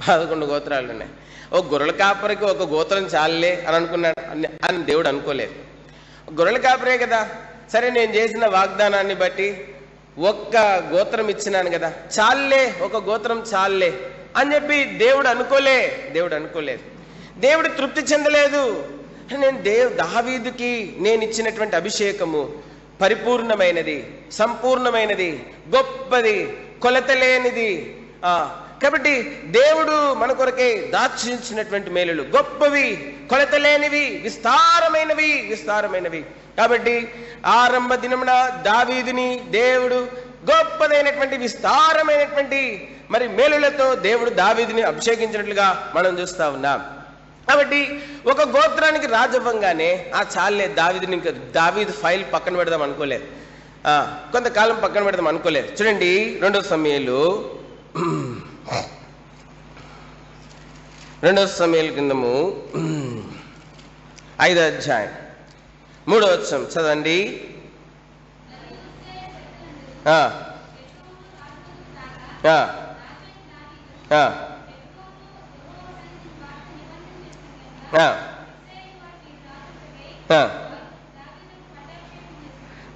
11 గోత్రాలు ఉన్నాయి. ఒక గొర్రెల కాపరికి ఒక గోత్రం చాలే అని అనుకున్నాడు అని దేవుడు అనుకోలేదు. గొర్రెల కాపరే కదా, సరే నేను చేసిన వాగ్దానాన్ని బట్టి ఒక్క గోత్రం ఇచ్చినాను కదా, చాలే, ఒక గోత్రం చాలే అని చెప్పి దేవుడు అనుకోలేదు. దేవుడు తృప్తి చెందలేదు. దావీదుకి నేను ఇచ్చినటువంటి అభిషేకము పరిపూర్ణమైనది, సంపూర్ణమైనది, గొప్పది, కొలతలేనిది. కాబట్టి దేవుడు మన కొరకే దాచించినటువంటి మేలులు గొప్పవి, కొలతలేనివి, విస్తారమైనవి. కాబట్టి ఆరంభ దినమున దావీదుని దేవుడు గొప్పదైనటువంటి విస్తారమైనటువంటి మరి మేలులతో దేవుడు దావీదుని అభిషేకించినట్లుగా మనం చూస్తా ఉన్నాం. కాబట్టి ఒక గోత్రానికి రాజవ్వంగానే చాలే, దావీదు ఫైల్ పక్కన పెడదాం అనుకోలేదు, కొంతకాలం పక్కన పెడదాం అనుకోలేదు. చూడండి 2 సమూయేలు గ్రంథము 5వ అధ్యాయం 3వ వచనం చదవండి.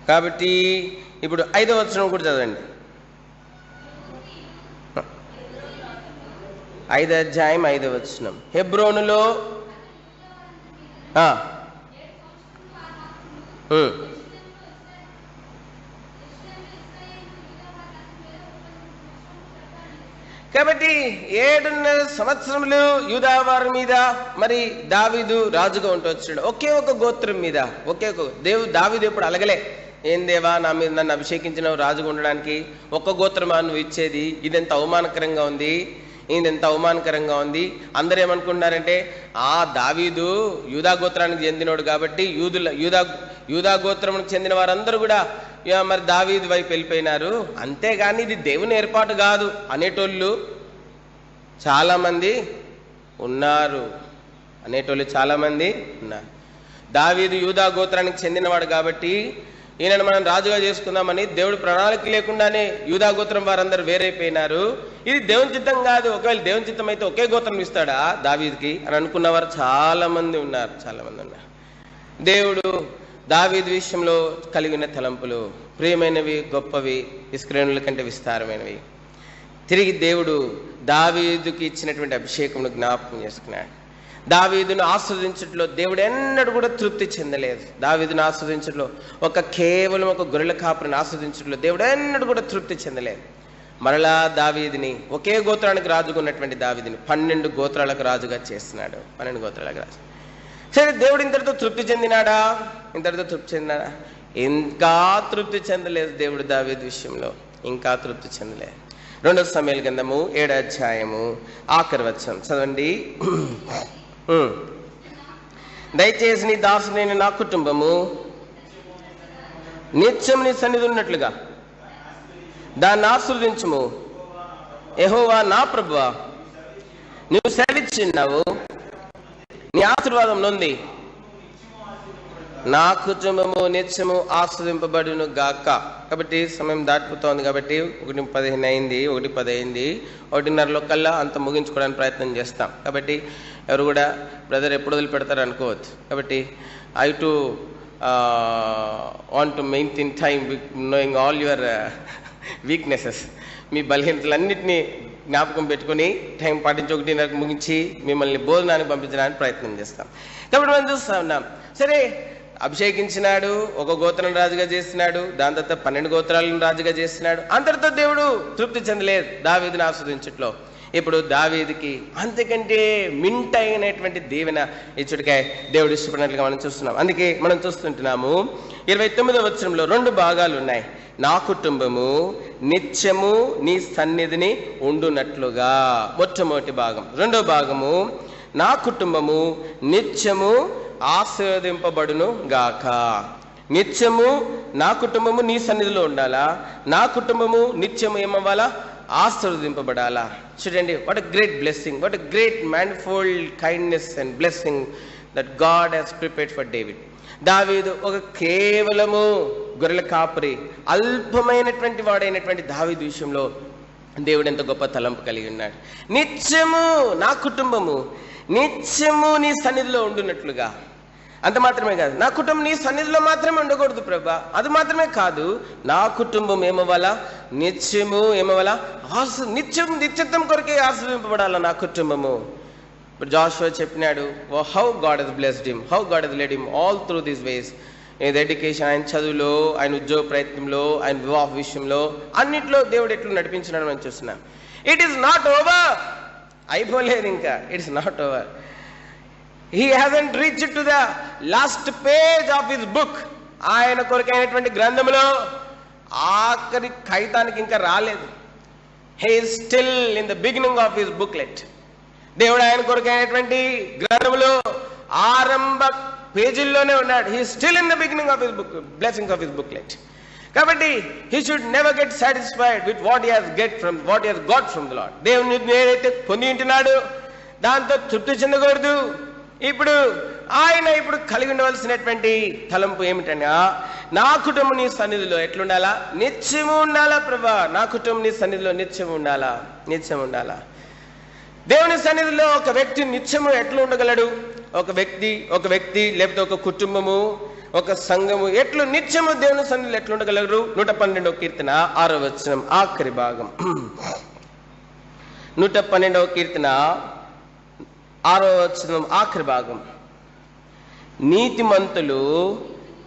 కాబట్టి ఇప్పుడు 5వ వచనం కూడా చదవండి. 5వ అధ్యాయం 5వ వచనం. హెబ్రోనులో కాబట్టి 7.5 సంవత్సరములు యూదా వారి మీద మరి దావీదు రాజుగా ఉంటూ వచ్చాడు. ఒకే ఒక గోత్రం మీద, దావీదు ఎప్పుడు అలగలే, ఏం దేవా నా మీద నన్ను అభిషేకించిన రాజుగా ఉండడానికి ఒక్క గోత్రమా నువ్వు ఇచ్చేది, ఇదెంత అవమానకరంగా ఉంది. అందరూ ఏమనుకుంటున్నారంటే, దావీదు యూదా గోత్రానికి చెందినోడు కాబట్టి యూదా గోత్రానికి చెందిన వారందరూ కూడా మరి దావీదు వైపు వెళ్ళిపోయినారు, అంతేగాని ఇది దేవుని ఏర్పాటు కాదు అనేటోళ్ళు చాలా మంది ఉన్నారు. దావీదు యూదా గోత్రానికి చెందినవాడు కాబట్టి ఈయనను మనం రాజుగా చేసుకుందామని దేవుడు ప్రణాళిక లేకుండానే యూదా గోత్రం వారందరూ వేరైపోయినారు. ఇది దేవుని చిత్తం కాదు. ఒకవేళ దేవుని చిత్తం అయితే ఒకే గోత్రం ఇస్తాడా దావీదుకి అని అనుకున్నవారు చాలా మంది ఉన్నారు. దేవుడు దావీదు విషయంలో కలిగిన తలంపులు ప్రియమైనవి, గొప్పవి, ఇస్రాయేలుల కంటే విస్తారమైనవి. తిరిగి దేవుడు దావీదుకి ఇచ్చినటువంటి అభిషేకమును జ్ఞాపకం చేసుకున్నాడు. దావీదును ఆస్వాదించట్లో దేవుడు ఎన్నడూ కూడా తృప్తి చెందలేదు. దావీదును ఆస్వాదించట్లో కేవలం ఒక గొర్రెల కాపురిని ఆస్వాదించట్లో దేవుడు ఎన్నడూ కూడా తృప్తి చెందలేదు. మరలా దావీదుని ఒకే గోత్రానికి రాజుగా ఉన్నటువంటి దావీదుని 12 గోత్రాలకు రాజుగా చేస్తున్నాడు. 12 గోత్రాలకు రాజు. సరే, దేవుడు ఇంతటితో తృప్తి చెందినాడా? ఇంకా తృప్తి చెందలేదు దేవుడు దావీదు విషయంలో, ఇంకా తృప్తి చెందలేదు. 2 సమూయేలు గ్రంథము 7వ అధ్యాయము ఆఖరి వచనం చదవండి. దయచేసి నీ దాసునైన నా కుటుంబము నిత్యం నీ సన్నిధి ఉన్నట్లుగా దాన్ని ఆశీర్వదించుము. యెహోవా నా ప్రభువా, నువ్వు సెలవిచ్చిన్నావు, నీ ఆశీర్వాదం నొంది నా కుటుంబము నిత్యము ఆస్వాదింపబడును గాక. కాబట్టి సమయం దాటిపోతోంది కాబట్టి 1:15 అయింది, 1:10 అయింది. 1:30 కల్లా అంత ముగించుకోవడానికి ప్రయత్నం చేస్తాం. కాబట్టి ఎవరు కూడా బ్రదర్ ఎప్పుడు వదిలిపెడతారు అనుకోవద్దు. కాబట్టి I to want to maintain time knowing all your weaknesses. మీ బలహీనతలన్నింటినీ జ్ఞాపకం పెట్టుకుని టైం పాటించి 1:30 ముగించి మిమ్మల్ని భోజనానికి పంపించడానికి ప్రయత్నం చేస్తాం. కాబట్టి మనం చూస్తా ఉన్నాం. సరే, అభిషేకించినాడు, ఒక గోత్రం రాజుగా చేసినాడు, దాని తర్వాత 12 గోత్రాలను రాజుగా చేసినాడు. అంతటితో దేవుడు తృప్తి చెందలేదు దావీదుని ఆస్వాదించట్లో. ఇప్పుడు దావీదుకి అంతకంటే మింటైనటువంటి దీవెన ఇచ్చుడికాయ దేవుడు ఇష్టపడినట్లుగా మనం చూస్తున్నాం. అందుకే మనం చూస్తుంటున్నాము 29వ వచనంలో 2 భాగాలు ఉన్నాయి. నా కుటుంబము నిత్యము నీ సన్నిధిని ఉండునట్లుగా, మొట్టమొదటి భాగం. 2వ భాగము, నా కుటుంబము నిత్యము ఆశీర్వదింపబడును గాక. నిత్యము నా కుటుంబము నీ సన్నిధిలో ఉండాలా, నా కుటుంబము నిత్యము ఏమవ్వాలా, ఆశీర్వదింపబడాలా. చూడండి, what a great blessing, what a great manifold kindness and blessing that God has prepared for David. దావీదు ఒక కేవలము గొర్రెల కాపరి, అల్పమైనటువంటి వాడైనటువంటి దావీదు విషయంలో దేవుడు ఎంత గొప్ప తలంపు కలిగి ఉన్నాడు. నిత్యము నా కుటుంబము నిత్యము నీ సన్నిధిలో ఉండునట్లుగా. అంత మాత్రమే కాదు, నా కుటుంబం నీ సన్నిధిలో మాత్రమే ఉండకూడదు ప్రభా, అది మాత్రమే కాదు, నా కుటుంబం ఏమవ్వాలా, నిత్యము ఏమవ్వాలా, నిత్యత్వం కొరకే ఆశీర్వదింపబడాలా నా కుటుంబము. ఇప్పుడు జాషువా చెప్పినాడు, how God has blessed him, how God has led him all through these ways. Education, ఆయన చదువులో, ఆయన ఉద్యోగ ప్రయత్నంలో, ఆయన వివాహ విషయంలో, అన్నిట్లో దేవుడు ఎట్లు నడిపించినాడు మనం చూస్తున్నాం. ఇట్ ఈస్ నాట్ ఓవర్, అయిపోలేదు ఇంకా, it's not over. He hasn't reached to the last page of his book. ఆయన కొరకైనటువంటి గ్రంథంలో ఆఖరి ఖైతానికి ఇంకా రాలేదు. He is still in the beginning of his booklet. దేవుడు ఆయన కొరకైనటువంటి గ్రంథంలో ఆరంభ పేజీల్లోనే ఉన్నాడు. He is still in the beginning of his book, blessing of his booklet. కాబట్టి he should never get satisfied with what he has got from the Lord. దేవుని ఏదైతే పొంది ఉంటున్నాడు దాంతో తృప్తి చెందకూడదు. ఇప్పుడు ఆయన కలిగి ఉండవలసినటువంటి తలంపు ఏమిటన్నా, నా కుటుంబం నీ సన్నిధిలో ఎట్లుండాలా, నిత్యము ఉండాలా ప్రభా, నా కుటుంబం నీ సన్నిధిలో నిత్యం ఉండాలా. దేవుని సన్నిధిలో ఒక వ్యక్తి నిత్యము ఎట్లా ఉండగలడు? ఒక వ్యక్తి లేకపోతే ఒక కుటుంబము, ఒక సంఘము ఎట్లు నిత్యము దేవుని సన్నిధిలో ఎట్లుండగలరు? 112వ కీర్తన 6వ వచనం ఆఖరి భాగం. 112వ కీర్తన 6వ వచనం ఆఖరి భాగం. నీతిమంతులు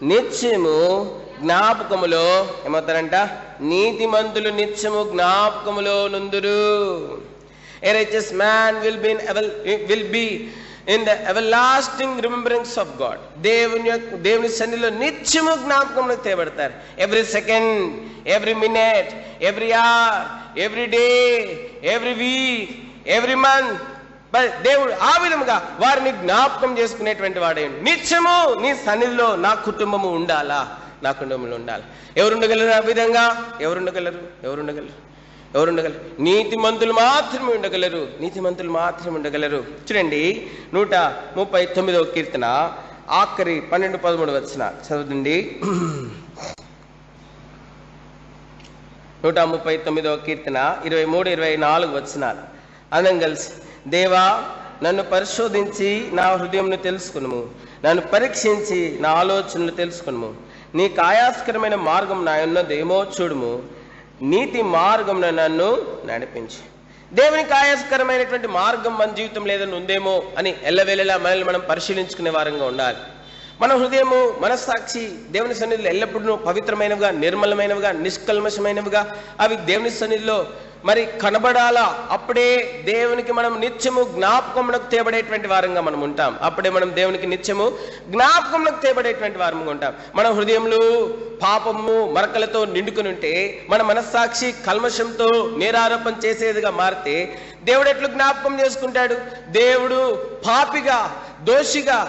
నిత్యము జ్ఞాపకములో ఏమవుతారంట? నీతిమంతులు నిత్యము జ్ఞాపకములో నుందురు. A righteous man will be in the everlasting remembrance of God. దేవుని సన్నిధిలో నిత్యము జ్ఞాపకములో తేబడతారు. Every second, every minute, every hour, every day, every week, every month. దేవుడు ఆ విధముగా వారిని జ్ఞాపకం చేసుకునేటువంటి వాడే. నిత్యము నీ సన్నిధిలో నా కుటుంబము ఉండాలా, నా కుటుంబంలో ఉండాలి. ఎవరుండగలరు ఆ విధంగా? ఎవరుండగలరు? నీతిమంతులు మాత్రమే ఉండగలరు. చూడండి, 139వ కీర్తన ఆఖరి 12-13 వచన చదువుతుంది. 139వ కీర్తన 23-24 వచనాలు అందరం కలిసి. దేవా, నన్ను పరిశోధించి నా హృదయంను తెలుసుకును, నన్ను పరీక్షించి నా ఆలోచనలు తెలుసుకును. నీకు ఆయాస్కరమైన మార్గం నా ఉన్నదేమో చూడుము, నీతి మార్గంలో నన్ను నడిపించి. దేవునికి ఆయాస్కరమైనటువంటి మార్గం మన జీవితంలో ఏదైనా ఉందేమో అని ఎల్లవేళలా మనల్ని మనం పరిశీలించుకునే వారంగా ఉండాలి. మన హృదయము, మనస్సాక్షి దేవుని సన్నిధిలో ఎల్లప్పుడూ పవిత్రమైనవిగా, నిర్మలమైనవిగా, నిష్కల్మషమైనవిగా అవి దేవుని సన్నిధిలో మరి కనబడాలా. అప్పుడే దేవునికి మనం నిత్యము జ్ఞాపకమునకు తేబడేటువంటి వారంగా మనం ఉంటాం. అప్పుడే మనం దేవునికి నిత్యము జ్ఞాపకమునకు తేబడేటువంటి వారంగా ఉంటాం. మన హృదయంలో పాపము మరకలతో నిండుకుని ఉంటే, మన మనస్సాక్షి కల్మషంతో నేరారోపణ చేసేదిగా మారితే దేవుడు ఎట్లు జ్ఞాపకం చేసుకుంటాడు? దేవుడు పాపిగా, దోషిగా,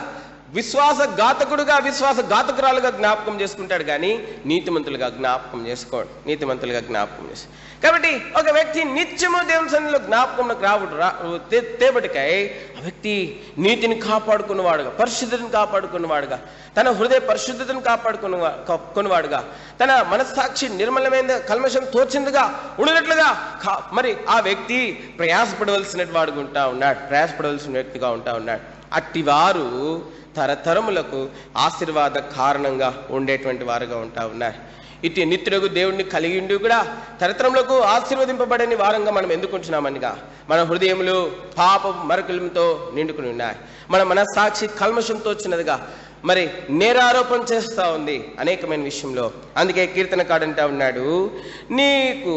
విశ్వాసఘాతకుడుగా, విశ్వాసఘాతకురాలుగా జ్ఞాపకం చేసుకుంటాడు, కానీ నీతిమంతులుగా జ్ఞాపకం చేసుకోడు. నీతిమంతులుగా జ్ఞాపకం చేస్తాడు. కాబట్టి ఒక వ్యక్తి నిత్యము దేవుని సన్నిధిలో జ్ఞాపకంలోకి తేబటికై ఆ వ్యక్తి నీతిని కాపాడుకున్నవాడుగా, పరిశుద్ధతను కాపాడుకున్నవాడుగా, తన హృదయ పరిశుద్ధతను కాపాడుకున్నవాడుగా, తన మనస్సాక్షి నిర్మలమైన కల్మషం తోచిందిగా ఉండేట్లుగా మరి ఆ వ్యక్తి ప్రయాసపడవలసిన వ్యక్తిగా ఉంటా ఉన్నాడు. అట్టివారు తరతరములకు ఆశీర్వాద కారణంగా ఉండేటువంటి వారుగా ఉంటా ఉన్నారు. ఇటు నిత్యుడు దేవుడిని కలిగి ఉండి కూడా తరతరములకు ఆశీర్వదింపబడని వారంగా మనం ఎందుకుంటున్నామనిగా, మన హృదయములు పాప మరకలతో నిండుకుని ఉన్నాయి. మన మనస్సాక్షి కల్మషంతో వచ్చినదిగా మరి నేరారోపణ చేస్తూ ఉంది అనేకమైన విషయంలో. అందుకే కీర్తనకాడు అంటా ఉన్నాడు, నీకు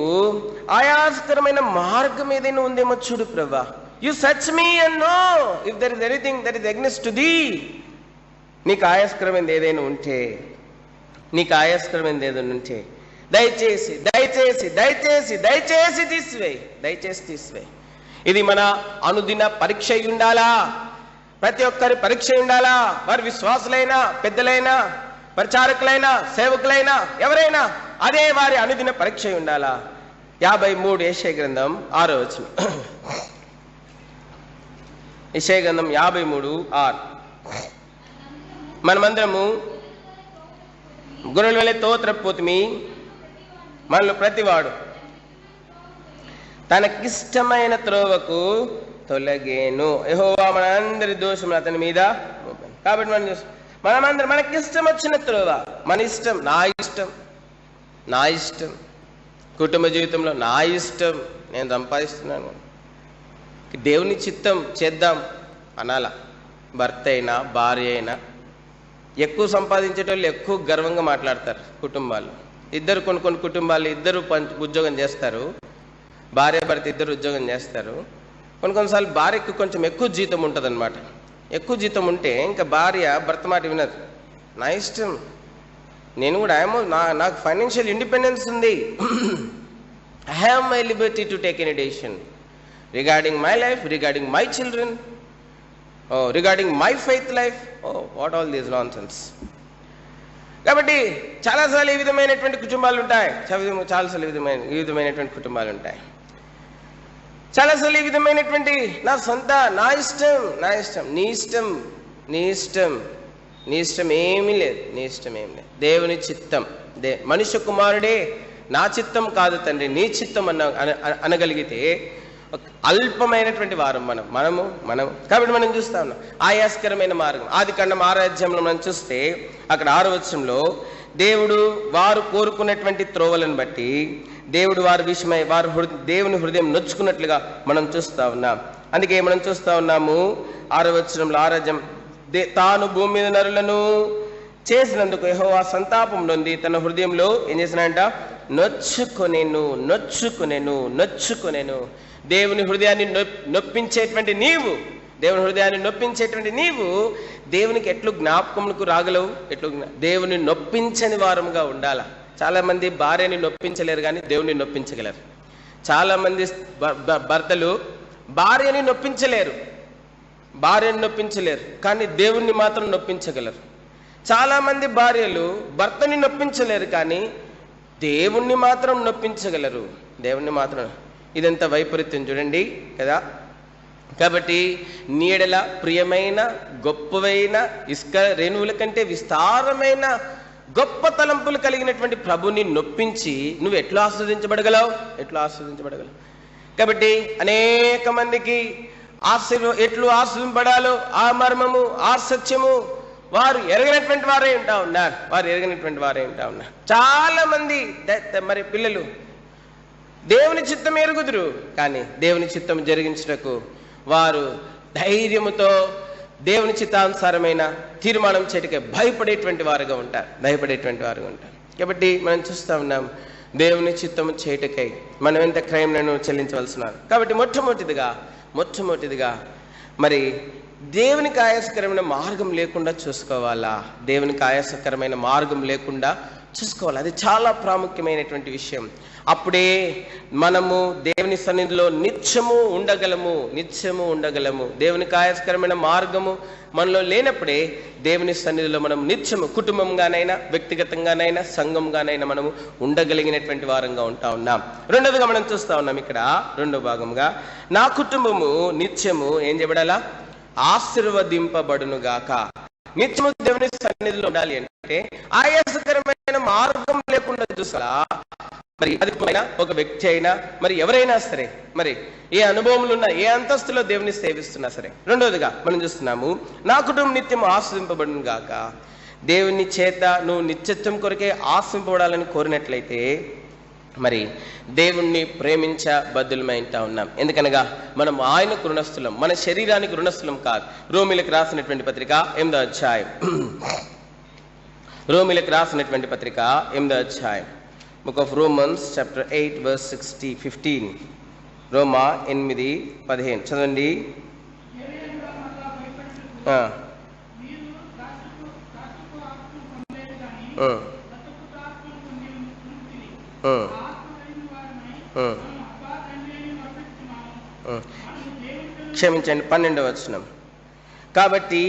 ఆయాస్కరమైన మార్గం ఏదైనా ఉందేమో చూడు ప్రభా. You search me and know if there is anything that is against to thee. నీకు ఆయాస్కరమైనది ఏదైనా ఉంటే, నీకు ఆయాస్కరమైనది ఏదైనా ఉంటే దయచేసి దయచేసి దయచేసి దయచేసి తీసివేయి. ఇది మన అనుదిన పరీక్ష ఉండాలా. ప్రతి ఒక్కరి పరీక్ష ఉండాలా. వారి విశ్వాసులైనా, పెద్దలైనా, పరిచారకులైనా, సేవకులైనా, ఎవరైనా అదే వారి అనుదిన పరీక్ష ఉండాలా. 53 యెషయా గ్రంథం 6వ వచనం. యెషయా గ్రంథం 53:6. మనమందరము గొర్రెల వలె తోత్రపోతుమి, మనలో ప్రతివాడు తనకిష్టమైన త్రోవకు తొలగేను. యెహోవా మనందరి దోషములు అతని మీద మోపెను. కాబట్టి మనమందరం మనకిష్టం వచ్చిన త్రోవ, మన ఇష్టం, నా ఇష్టం, కుటుంబ జీవితంలో నా ఇష్టం, నేను సంపాదిస్తున్నాను, దేవుని చిత్తం చేద్దాం అనాలా. భర్త అయినా భార్య అయినా ఎక్కువ సంపాదించేటోళ్ళు ఎక్కువ గర్వంగా మాట్లాడతారు. కుటుంబాలు ఇద్దరు, కొన్ని కుటుంబాలు ఇద్దరు ఉద్యోగం చేస్తారు, భార్య భర్త ఇద్దరు ఉద్యోగం చేస్తారు. కొన్నిసార్లు భార్యకు కొంచెం ఎక్కువ జీతం ఉంటుంది అనమాట. ఎక్కువ జీతం ఉంటే ఇంకా భార్య భర్త మాట వినదు. నా ఇష్టం, నేను కూడా నాకు ఫైనాన్షియల్ ఇండిపెండెన్స్ ఉంది. I have my Liberty to take any decision regarding my life, regarding my children, regarding my faith life. What all these nonsense. కాబట్టి చాలాసార్లు ఈ విధమైనటువంటి కుటుంబాలు ఉంటాయి. చాలాసార్లు ఈ విధమైనటువంటి కుటుంబాలు ఉంటాయి. చాలాసార్లు ఈ విధమైనటువంటి నా సొంత, నా ఇష్టం, నీ ఇష్టం ఏమీ లేదు. దేవుని చిత్తం, మనుష్య కుమారుడే నా చిత్తం కాదు తండ్రి నీ చిత్తం అనగలిగితే అల్పమైనటువంటి వారం మనము. కాబట్టి మనం చూస్తా ఉన్నాం ఆయాస్కరమైన మార్గం. ఆదికాండం 6వ అధ్యాయంలో మనం చూస్తే అక్కడ 6వ వచనంలో దేవుడు వారు కోరుకున్నటువంటి త్రోవలను బట్టి దేవుడు వారి విషయమై దేవుని హృదయం నొచ్చుకున్నట్లుగా మనం చూస్తా ఉన్నాం. అందుకే మనం చూస్తా ఉన్నాము 6వ వచనంలో, 6వ అధ్యాయం, తాను భూమి మీద నరులను చేసినందుకు యెహోవా సంతాపం నొంది తన హృదయంలో ఏం చేసినాడంట? నొచ్చుకొనెను. దేవుని హృదయాన్ని నొప్పించేటువంటి నీవు దేవునికి ఎట్లు జ్ఞాపకములకు రాగలవు? దేవుని నొప్పించని వారంగా ఉండాలా. చాలా మంది భార్యని నొప్పించలేరు కానీ దేవుని నొప్పించగలరు. చాలా మంది భర్తలు భార్యని నొప్పించలేరు కానీ దేవుణ్ణి మాత్రం నొప్పించగలరు. చాలా మంది భార్యలు భర్తని నొప్పించలేరు కానీ దేవుణ్ణి మాత్రం నొప్పించగలరు. ఇదంతా వైపరీత్యం చూడండి కదా. కాబట్టి నీడల ప్రియమైన, గొప్పవైన, ఇసుక రేణువుల కంటే విస్తారమైన గొప్ప తలంపులు కలిగినటువంటి ప్రభుని నొప్పించి నువ్వు ఎట్లా ఆస్వాదించబడగలవు? కాబట్టి అనేక మందికి ఎట్లు ఆస్వాదింపడాలో ఆ మర్మము, ఆ సత్యము వారు ఎరగనటువంటి వారే ఉంటా ఉన్నారు. చాలా మంది మరి పిల్లలు దేవుని చిత్తం ఎరుగుదురు, కానీ దేవుని చిత్తం జరిగించుటకు వారు ధైర్యముతో దేవుని చిత్తానుసారమైన తీర్మానం చేయటకే భయపడేటువంటి వారుగా ఉంటారు. కాబట్టి మనం చూస్తూ ఉన్నాం, దేవుని చిత్తము చేయటకై మనం ఎంత క్రయములను చెల్లించవలసినారు. కాబట్టి మొట్టమొదటిదిగా మరి దేవునికి ఆయాసకరమైన మార్గం లేకుండా చూసుకోవాలా. అది చాలా ప్రాముఖ్యమైనటువంటి విషయం. అప్పుడే మనము దేవుని సన్నిధిలో నిత్యము ఉండగలము. దేవునికి ఆయాసకరమైన మార్గము మనలో లేనప్పుడే దేవుని సన్నిధిలో మనం నిత్యము కుటుంబంగానైనా, వ్యక్తిగతంగానైనా, సంఘంగానైనా మనము ఉండగలిగినటువంటి వారంగా ఉంటా ఉన్నాం. రెండవదిగా మనం చూస్తా ఉన్నాం ఇక్కడ రెండో భాగంగా, నా కుటుంబము నిత్యము ఏం చేయబడాలా? ఆశీర్వదింపబడునుగాక. నిత్యము దేవుని సన్నిధిలో ఉండాలి అంటే ఆయాసకరమైన మార్గం లేకుండా చూసారా. మరి అది ఒక వ్యక్తి అయినా, మరి ఎవరైనా సరే, మరి ఏ అనుభవములు ఉన్నా, ఏ అంతస్తులో దేవుని సేవిస్తున్నా సరే. రెండవదిగా మనం చూస్తున్నాము, నా కుటుంబం నిత్యం ఆశీర్వదింపబడును గాక. దేవుని చేత నువ్వు నిత్యత్వం కొరకే ఆశీర్వదింపబడాలని కోరినట్లయితే మరి దేవుణ్ణి ప్రేమించబద్దులమైంటా ఉన్నాం. ఎందుకనగా మనం ఆయనకు రుణస్థులం, మన శరీరానికి రుణస్థులం కాదు. రోమిలకు రాసినటువంటి పత్రిక 8వ అధ్యాయం, Book of Romans chapter 8 verse 15. రోమా 8:15 చదవండి. క్షమించండి, 12వ వచనం. కాబట్టి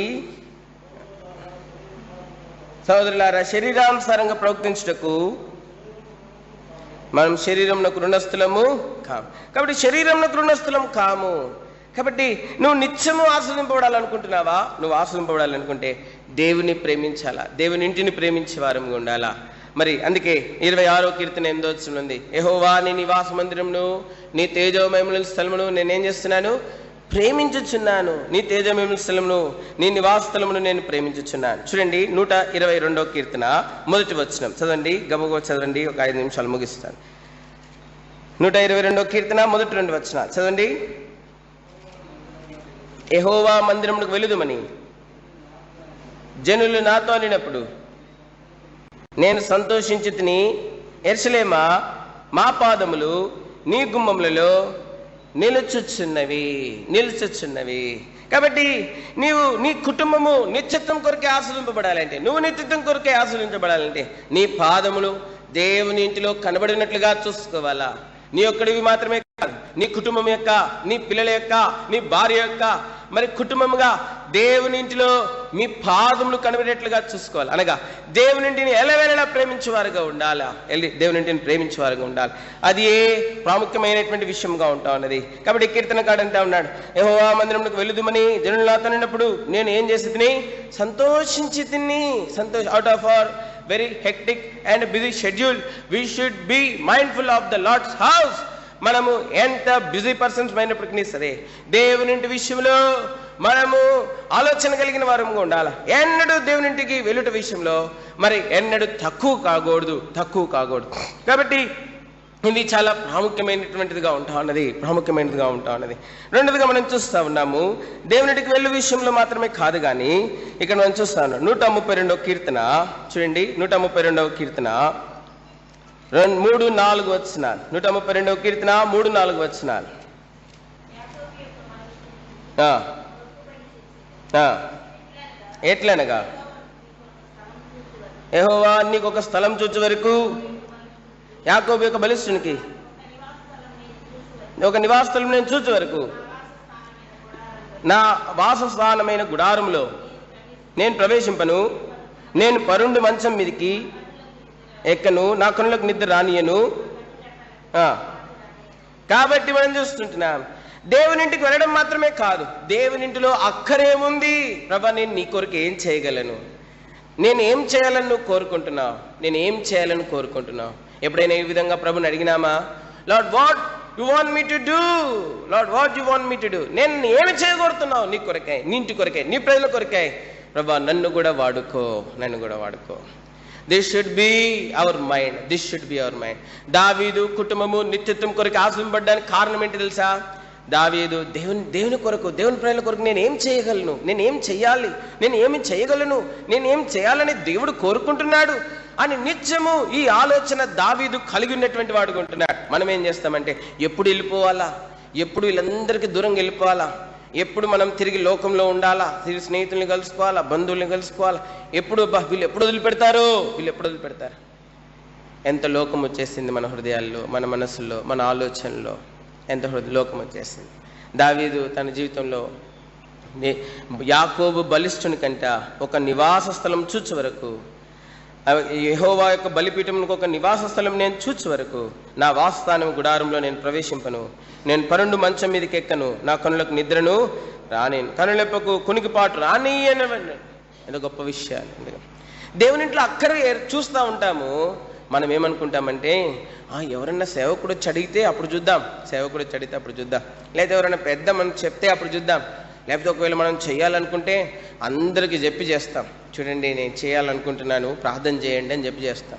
సహోదరులారా, శరీరానుసారంగా ప్రవర్తించుటకు మనం శరీరంలోకి రుణస్థులము కాము. కాబట్టి శరీరంలోకి రుణస్థులం కాము. కాబట్టి నువ్వు నిత్యము ఆశీర్వదింపబడాలనుకుంటున్నావా? నువ్వు ఆశీర్వదింపబడాలనుకుంటే దేవుని ప్రేమించాలా, దేవుని ఇంటిని ప్రేమించే వారంగా ఉండాలా. మరి అందుకే 26వ కీర్తన 8వ వచనం ఉంది, యెహోవా నీ నివాస మందిరమును, నీ తేజోమయముల స్థలమును నేనేం చేస్తున్నాను? ప్రేమించుచున్నాను. నీ తేజోమయముల స్థలమును, నీ నివాస స్థలమును నేను ప్రేమించుచున్నాను. చూడండి, 122వ కీర్తన 1వ వచనం చదవండి. గబగబా చదవండి, ఒక 5 నిమిషాలు ముగిస్తాను. 122వ కీర్తన 1-2 వచనాలు చదవండి. యెహోవా మందిరమునకు వెలుదుమని జనులు నాతో అనినప్పుడు నేను సంతోషించి తిని, యెరూషలేమా మా పాదములు నీ గుమ్మములలో నిలుచుచున్నవి. కాబట్టి నీవు నీ కుటుంబము నిత్యత్వం కొరకే ఆశీర్వదింపబడాలంటే, నువ్వు నిత్యత్వం కొరకే ఆశీర్వదించబడాలంటే నీ పాదములు దేవుని ఇంటిలో కనబడినట్లుగా చూసుకోవాలా. నీ ఒక్కడివి మాత్రమే కాదు, నీ కుటుంబం యొక్క, నీ పిల్లల యొక్క, నీ భార్య యొక్క, మరి కుటుంబముగా దేవుని ఇంటిలో మీ పాదములు కనబడేట్లుగా చూసుకోవాలి. అనగా దేవుని ఇంటిని ఎలవేళలా ప్రేమించేవారుగా ఉండాలా, దేవుని ఇంటిని ప్రేమించేవారుగా ఉండాలి. అది ఏ ప్రాముఖ్యమైనటువంటి విషయంగా ఉంటా ఉన్నది. కాబట్టి కీర్తనకాడు అంటా ఉన్నాడు, యెహోవా మందిరమునకు వెలుదుమని జనులు నాతో అనినప్పుడు నేను ఏం చేసి తిని? సంతోషించి తిని. Out of our very hectic and busy schedule, we should be mindful of the Lord's house. మనము ఎంత బిజీ పర్సన్స్ అయినప్పటికీ సరే దేవుని ఇంటి విషయంలో మనము ఆలోచన కలిగిన వారంగా ఉండాలి. ఎన్నడూ దేవుని ఇంటికి వెళ్ళుట విషయంలో మరి ఎన్నడూ తక్కువ కాకూడదు. కాబట్టి ఇది చాలా ప్రాముఖ్యమైనటువంటిదిగా ఉంటా ఉన్నది. రెండోదిగా మనం చూస్తా ఉన్నాము, దేవునిటికి వెళ్ళు విషయంలో మాత్రమే కాదు, కానీ ఇక్కడ మనం చూస్తా ఉన్నాం 132వ కీర్తన చూడండి. 132వ కీర్తన 3-4 వచనాలు. 132వ కీర్తన 3-4 వచనాలు. ఎట్లనగా యెహోవా నీకు ఒక స్థలం చూచే వరకు, యాకోబు యొక్క బలిష్ఠునికి ఒక నివాస స్థలం నేను చూచే వరకు నా వాసస్థానమైన గుడారంలో నేను ప్రవేశింపను. నేను పరుండు మంచం మీదికి ఎక్కను, నా కనులకు నిద్ర రానియను. కాబట్టి మనం చూస్తుంటున్నాం, దేవునింటికి వెళ్ళడం మాత్రమే కాదు, దేవునింటిలో అక్కరేముంది? ప్రభా, నేను నీ కొరకు ఏం చేయగలను? నేను ఏం చేయాలని నువ్వు కోరుకుంటున్నావు? ఎప్పుడైనా ఈ విధంగా ప్రభుని అడిగినామా? Lord, what you want me to do? Lord, what you want me to do? నేను ఏమి చేయగోరుతున్నావు? నీ కొరకై, నీ ఇంటి కొరకై, నీ ప్రజల కొరకై. ప్రభా, నన్ను కూడా వాడుకో, నన్ను కూడా వాడుకో. This should be our mind, this should be our mind. దావీదు కుటుంబము నిత్యత్వం కొరకు ఆశింపబడ్డానికి కారణం ఏంటి తెలుసా? దావీదు దేవుని కొరకు, దేవుని ప్రజల కొరకు నేను ఏం చేయగలను, నేను ఏం చెయ్యాలి, నేను ఏమి చేయగలను, నేను ఏం చేయాలని దేవుడు కోరుకుంటున్నాడు అని నిత్యము ఈ ఆలోచన దావీదు కలిగి ఉన్నటువంటి వాడు ఉంటున్నాడు. మనం ఏం చేస్తామంటే, ఎప్పుడు వెళ్ళిపోవాలా, ఎప్పుడు వీళ్ళందరికీ దూరంగా వెళ్ళిపోవాలా, ఎప్పుడు మనం తిరిగి లోకంలో ఉండాలా, తిరిగి స్నేహితుల్ని కలుసుకోవాలా, బంధువుల్ని కలుసుకోవాలా, ఎప్పుడు వీళ్ళు ఎప్పుడు వదిలిపెడతారు, వీళ్ళు ఎప్పుడు వదిలిపెడతారు. ఎంత లోకం వచ్చేసింది మన హృదయాల్లో, మన మనసుల్లో, మన ఆలోచనలో ఎంత లోకం వచ్చేసింది. దావీదు తన జీవితంలో యాకోబు బలిష్ఠుని కంట ఒక నివాస స్థలం చూచే వరకు, యెహోవా యొక్క బలిపీఠమునకు ఒక నివాస స్థలం నేను చూచే వరకు నా వాసస్థానం గుడారంలో నేను ప్రవేశింపను, నేను పరుండు మంచం మీదకి ఎక్కను, నా కనులకు నిద్రను రానేను, కనులెప్పకు కునికిపాటు రానియనవండి. ఎంత గొప్ప విషయాలు. దేవుని ఇంట్లో అక్కడే చూస్తూ ఉంటాము. మనం ఏమనుకుంటామంటే, ఎవరన్నా సేవకుడు చడిగితే అప్పుడు చూద్దాం, సేవకుడు చడిగితే అప్పుడు చూద్దాం, లేకపోతే ఎవరైనా పెద్ద మనం చెప్తే అప్పుడు చూద్దాం, లేకపోతే ఒకవేళ మనం చేయాలనుకుంటే అందరికీ చెప్పి చేస్తాం. చూడండి, నేను చేయాలనుకుంటున్నాను, ప్రార్థన చేయండి అని చెప్పి చేస్తాం.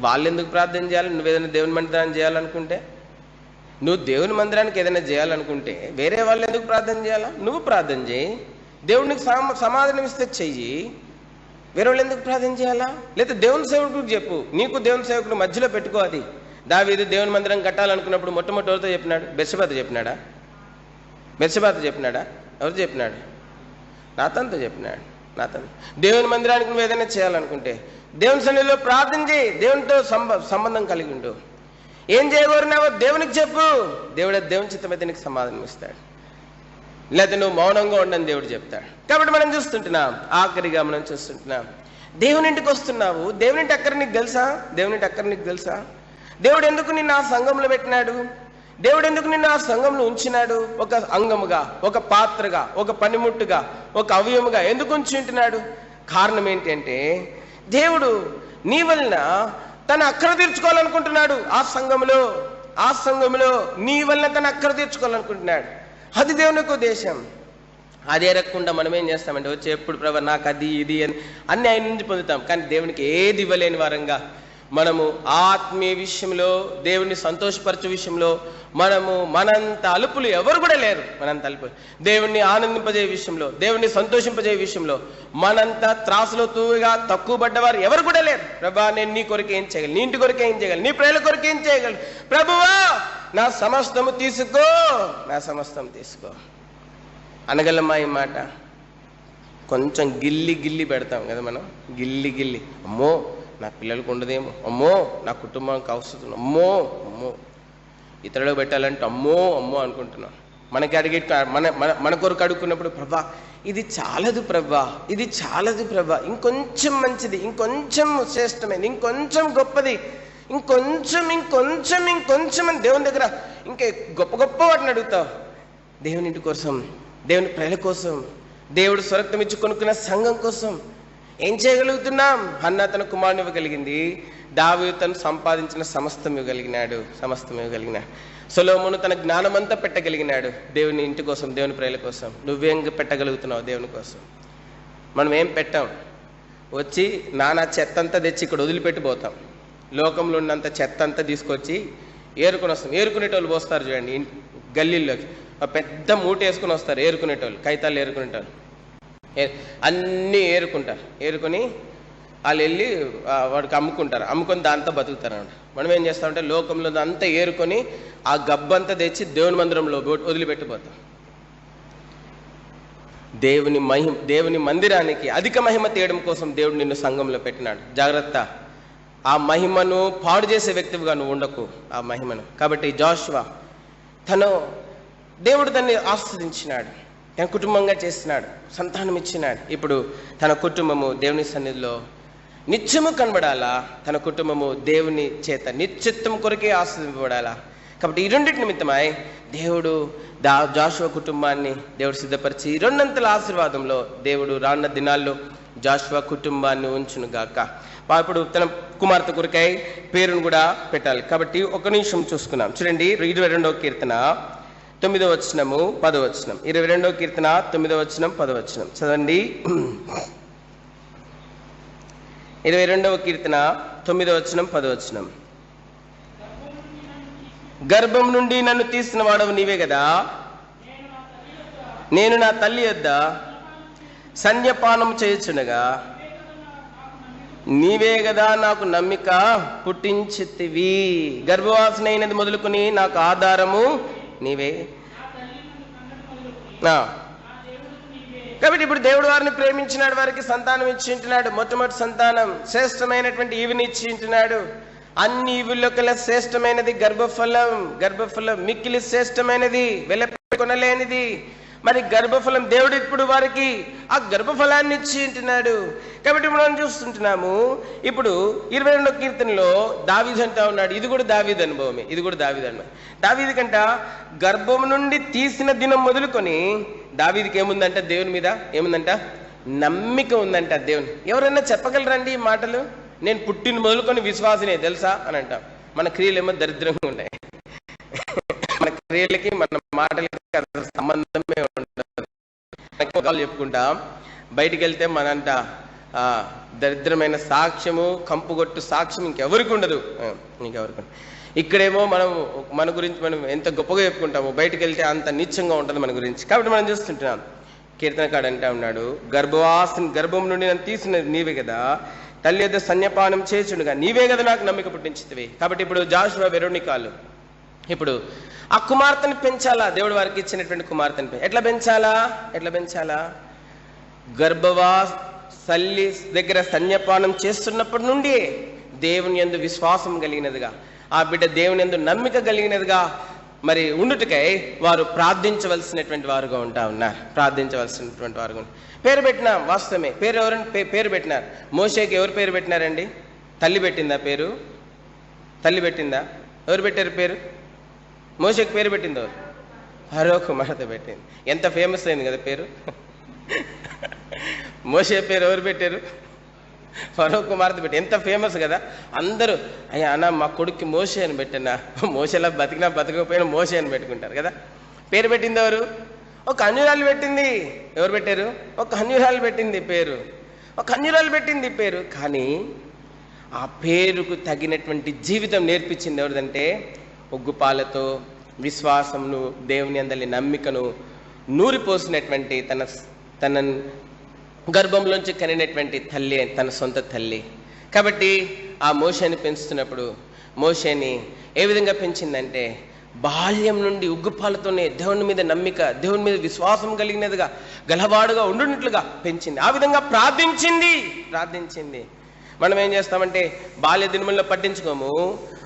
వాళ్ళు ఎందుకు ప్రార్థన చేయాలి? నువ్వేదైనా దేవుని మందిరాన్ని చేయాలనుకుంటే, నువ్వు దేవుని మందిరానికి ఏదైనా చేయాలనుకుంటే వేరే వాళ్ళు ఎందుకు ప్రార్థన చేయాలా? నువ్వు ప్రార్థన చేయి, దేవునికి సమాధానం ఇస్తే చెయ్యి. వేరే వాళ్ళు ఎందుకు ప్రార్థన చేయాలా? లేదా దేవుని సేవకుడికి చెప్పు, నీకు దేవుని సేవకుడు మధ్యలో పెట్టుకో. అది దావీదు దేవుని మందిరం కట్టాలనుకున్నప్పుడు మొట్టమొదటితో చెప్పినాడు, బెత్షెబాతో చెప్పినాడా? బెత్షెబాతో చెప్పినాడా? ఎవరు చెప్పినాడు? నాతానుతో చెప్పినాడు. నాతాను, దేవుని మందిరానికి నువ్వు ఏదైనా చేయాలనుకుంటే దేవుని సన్నిధిలో ప్రార్థన చేయి, దేవునితో సంబంధం కలిగి ఉండు. ఏం చేయగోరినావో దేవునికి చెప్పు, దేవుని చిత్తమైతే నీకు సమాధానం ఇస్తాడు. లేకపోతే నువ్వు మౌనంగా ఉండని దేవుడు చెప్తాడు. కాబట్టి మనం చూస్తుంటున్నాం, ఆఖరిగా మనం చూస్తుంటున్నాం, దేవుని ఇంటికి వస్తున్నావు. దేవుని ఇంటి అక్కర నీకు తెలుసా? దేవుని ఇంటి అక్కర నీకు తెలుసా? దేవుడు ఎందుకు నిన్ను ఆ సంఘంలో పెట్టినాడు? దేవుడు ఎందుకు నిన్ను ఆ సంఘంలో ఉంచినాడు? ఒక అంగముగా, ఒక పాత్రగా, ఒక పనిముట్టుగా, ఒక అవయముగా ఎందుకు ఉంచి ఉంటున్నాడు? కారణం ఏంటి అంటే, దేవుడు నీ వలన తన అక్కర తీర్చుకోవాలనుకుంటున్నాడు. ఆ సంఘంలో నీ వలన తన అక్కర తీర్చుకోవాలనుకుంటున్నాడు. అది దేవుని యొక్క ఉద్దేశం. అది ఎరగకుండా మనం ఏం చేస్తామంటే, వచ్చి ఎప్పుడు ప్రభు నాకు అది ఇది అని అన్ని ఆయన నుంచి పొందుతాం. కానీ దేవునికి ఏది ఇవ్వలేని వారంగా మనము ఆత్మీయ విషయంలో, దేవుని సంతోషపరచే విషయంలో మనము మనంత అలుపులు ఎవరు కూడా లేరు. మనంత అలుపులు దేవుణ్ణి ఆనందింపజే విషయంలో, దేవుణ్ణి సంతోషింపజే విషయంలో మనంత త్రాసులో తూగా తక్కువ పడ్డవారు ఎవరు కూడా లేరు. ప్రభా, నేను నీ కొరకు ఏం చేయగలను, నీ ఇంటి కొరకు ఏం చేయగలను, నీ ప్రజల కొరకు ఏం చేయగలను, ప్రభువా నా సమస్తము తీసుకో, నా సమస్తం తీసుకో అనగలమా? ఈ మాట కొంచెం గిల్లి పెడతాం కదా మనం. గిల్లి అమ్మో నా పిల్లలకు ఉండదేమో, అమ్మో నా కుటుంబానికి అవసరం, అమ్మో ఇతరులకు పెట్టాలంటే అమ్మో అనుకుంటున్నాం. మనకి అడిగే మన కొరకు అడుక్కున్నప్పుడు, ప్రభా ఇది చాలదు ప్రభా, ఇది చాలదు ప్రభా, ఇంకొంచెం మంచిది, ఇంకొంచెం శ్రేష్టమైనది, ఇంకొంచెం గొప్పది, ఇంకొంచెం అని దేవుని దగ్గర ఇంకా గొప్ప వాటిని అడుగుతావు. దేవుని ఇంటి కోసం, దేవుని ప్రజల కోసం, దేవుడు స్వరక్తం ఇచ్చి కొనుక్కున్న సంఘం కోసం ఏం చేయగలుగుతున్నాం? హన్నా తన కుమారుని ఇవ్వగలిగింది, దావీదు తను సంపాదించిన సమస్తం ఇవ్వగలిగినాడు. సొలొమోను తన జ్ఞానమంతా పెట్టగలిగినాడు దేవుని ఇంటి కోసం, దేవుని ప్రజల కోసం. నువ్వేం పెట్టగలుగుతున్నావు దేవుని కోసం? మనం ఏం పెట్టాం? వచ్చి నానా చెత్త అంతా తెచ్చి ఇక్కడ వదిలిపెట్టిపోతాం. లోకంలో ఉన్నంత చెత్త అంతా తీసుకొచ్చి ఏరుకొని వస్తాం. ఏరుకునేటోళ్ళు పోస్తారు చూడండి గల్లీల్లోకి, పెద్ద మూట వేసుకుని వస్తారు ఏరుకునేటోళ్ళు, కైతాలు ఏరుకునేటోళ్ళు అన్నీ ఏరుకుంటారు. ఏరుకొని వాళ్ళు వెళ్ళి వాడికి అమ్ముకొని దాంతో బతుకుతారు అన్నమాట. మనం ఏం చేస్తామంటే లోకంలో అంతా ఏరుకొని ఆ గబ్బంతా తెచ్చి దేవుని మందిరంలో వదిలిపెట్టిపోతాం. దేవుని మందిరానికి అధిక మహిమ తీయడం కోసం దేవుడు నిన్ను సంఘంలో పెట్టినాడు. జాగ్రత్త, ఆ మహిమను పాడు చేసే వ్యక్తిగా నువ్వు ఉండకు ఆ మహిమను. కాబట్టి జోషువా దేవుడు దాన్ని ఆస్వాదించినాడు, తన కుటుంబంగా చేసినాడు, సంతానం ఇచ్చినాడు. ఇప్పుడు తన కుటుంబము దేవుని సన్నిధిలో నిత్యము కనబడాలా, తన కుటుంబము దేవుని చేత నిత్యత్వం కొరకే ఆస్వాదింపబడాలా. కాబట్టి ఈ రెండింటి నిమిత్తమై దేవుడు జోషువ కుటుంబాన్ని దేవుడు సిద్ధపరిచి రెండంతల ఆశీర్వాదంలో దేవుడు రానున్న దినాల్లో జాషువా కుటుంబాన్ని ఉంచును గాక. ఇప్పుడు తన కుమార్తె కొరకై పేరును కూడా పెట్టాలి. కాబట్టి ఒక నిమిషం చూసుకున్నాం. చూడండి 22వ కీర్తన 9వ వచనము 10వ వచనం. 22వ కీర్తన 9వ వచనం 10వ వచనం చదవండి. 22వ కీర్తన 9వ వచనం 10వ వచనం. గర్భం నుండి నన్ను తీసిన వాడవు నీవే కదా, నేను నా తల్లి యొద్ద సన్యపానం చేయుచుండగా నీవే కదా నాకు నమ్మిక పుట్టించితివి. గర్భవాసన అయినది మొదలుకొని నాకు ఆధారము నీవే. కాబట్టి ఇప్పుడు దేవుడు వారిని ప్రేమించినాడు, వారికి సంతానం ఇచ్చింటున్నాడు. మొట్టమొదటి సంతానం శ్రేష్టమైనటువంటి ఈవిని ఇచ్చింటున్నాడు. అన్ని ఈవుల్లో కల్లా శ్రేష్టమైనది గర్భఫలం. గర్భఫలం మిక్కిలి శ్రేష్టమైనది, వెలకొనలేనిది. మరి గర్భఫలం దేవుడు ఇప్పుడు వారికి ఆ గర్భఫలాన్ని ఇచ్చి ఉంటున్నాడు. కాబట్టి మనం చూస్తుంటున్నాము. ఇప్పుడు 22వ కీర్తనలో దావీదు అంటా ఉన్నాడు, ఇది కూడా దావీదు అనుభవమే, ఇది కూడా దావీదు అనుభవం. దావీదు కంట గర్భం నుండి తీసిన దినం మొదలుకొని దావీదుకి ఏముందంట, దేవుని మీద ఏముందంట, నమ్మిక ఉందంట. దేవుని ఎవరైనా చెప్పగలరండి ఈ మాటలు? నేను పుట్టిన మొదలుకొని విశ్వాసనే తెలుసా అని అంటాం. మన క్రియలేమో దరిద్రంగా ఉంటాయి. మన క్రియలకి మన మాటలకి అసలు సంబంధమే ఉండదు. చెప్పుకుంటాం, బయటికి వెళ్తే మనంట దరిద్రమైన సాక్ష్యము, కంపుగొట్టు సాక్ష్యం ఇంకెవరికి ఉండదు, ఇంకెవరికి ఉండదు. ఇక్కడేమో మనం మన గురించి మనం ఎంత గొప్పగా చెప్పుకుంటాము, బయటికి వెళ్తే అంత నీచంగా ఉంటుంది మన గురించి. కాబట్టి మనం చూస్తుంటున్నాం, కీర్తనకాడు అంటా ఉన్నాడు, గర్భం నుండి నన్ను తీసినది నీవే కదా, తల్లి యొద్ద సన్యపానం చేయుచుండగా నీవే కదా నాకు నమ్మిక పుట్టించితివి. కాబట్టి ఇప్పుడు జాషువా వెరోనికాలు ఇప్పుడు ఆ కుమార్తెని పెంచాలా, దేవుడు వారికి ఇచ్చినటువంటి కుమార్తెని ఎట్లా పెంచాలా? తల్లి దగ్గర సన్యపానం చేస్తున్నప్పటి నుండి దేవుని యందు విశ్వాసం కలిగినదిగా, ఆ బిడ్డ దేవుని యందు నమ్మిక కలిగినదిగా మరి ఉండుటకై వారు ప్రార్థించవలసినటువంటి వారుగా ఉన్నారు. పేరు పెట్టినా వాస్తవమే. పేరు పెట్టినారు. మోషేకి ఎవరు పేరు పెట్టినారండి? తల్లి పెట్టిందా పేరు? తల్లి పెట్టిందా? ఎవరు పెట్టారు పేరు? మోషేకి పేరు పెట్టింది ఎవరు? ఫరో కుమార్తె పెట్టింది. ఎంత ఫేమస్ అయింది కదా పేరు. మోషే పేరు ఎవరు పెట్టారు? ఫరో కుమార్తె పెట్టి ఎంత ఫేమస్ కదా. అందరూ అయ్యా అన్న మా కొడుక్కి మోషే అని పెట్టన్నా, మోషేలా బతికినా బతకపోయినా మోషే అని పెట్టుకుంటారు కదా. పేరు పెట్టింది ఎవరు? ఒక అన్యురాలు పెట్టింది. ఎవరు పెట్టారు? ఒక అన్యురాలు పెట్టింది పేరు. కానీ ఆ పేరుకు తగినటువంటి జీవితం నేర్పించింది ఎవరిదంటే, ఒగ్గుపాలతో విశ్వాసమును, దేవుని అందలి నమ్మికను నూరిపోసినటువంటి తన గర్భంలోంచి కనినటువంటి తల్లి, తన సొంత తల్లి. కాబట్టి ఆ మోషేని పెంచుతున్నప్పుడు మోషేని ఏ విధంగా పెంచిందంటే, బాల్యం నుండి ఉగ్గుపాలతోనే దేవుని మీద నమ్మిక, దేవుని మీద విశ్వాసం కలిగినదిగా, గలవాడుగా ఉండునట్లుగా పెంచింది. ఆ విధంగా ప్రార్థించింది. మనం ఏం చేస్తామంటే బాల్య దినముల్లో పట్టించుకోము.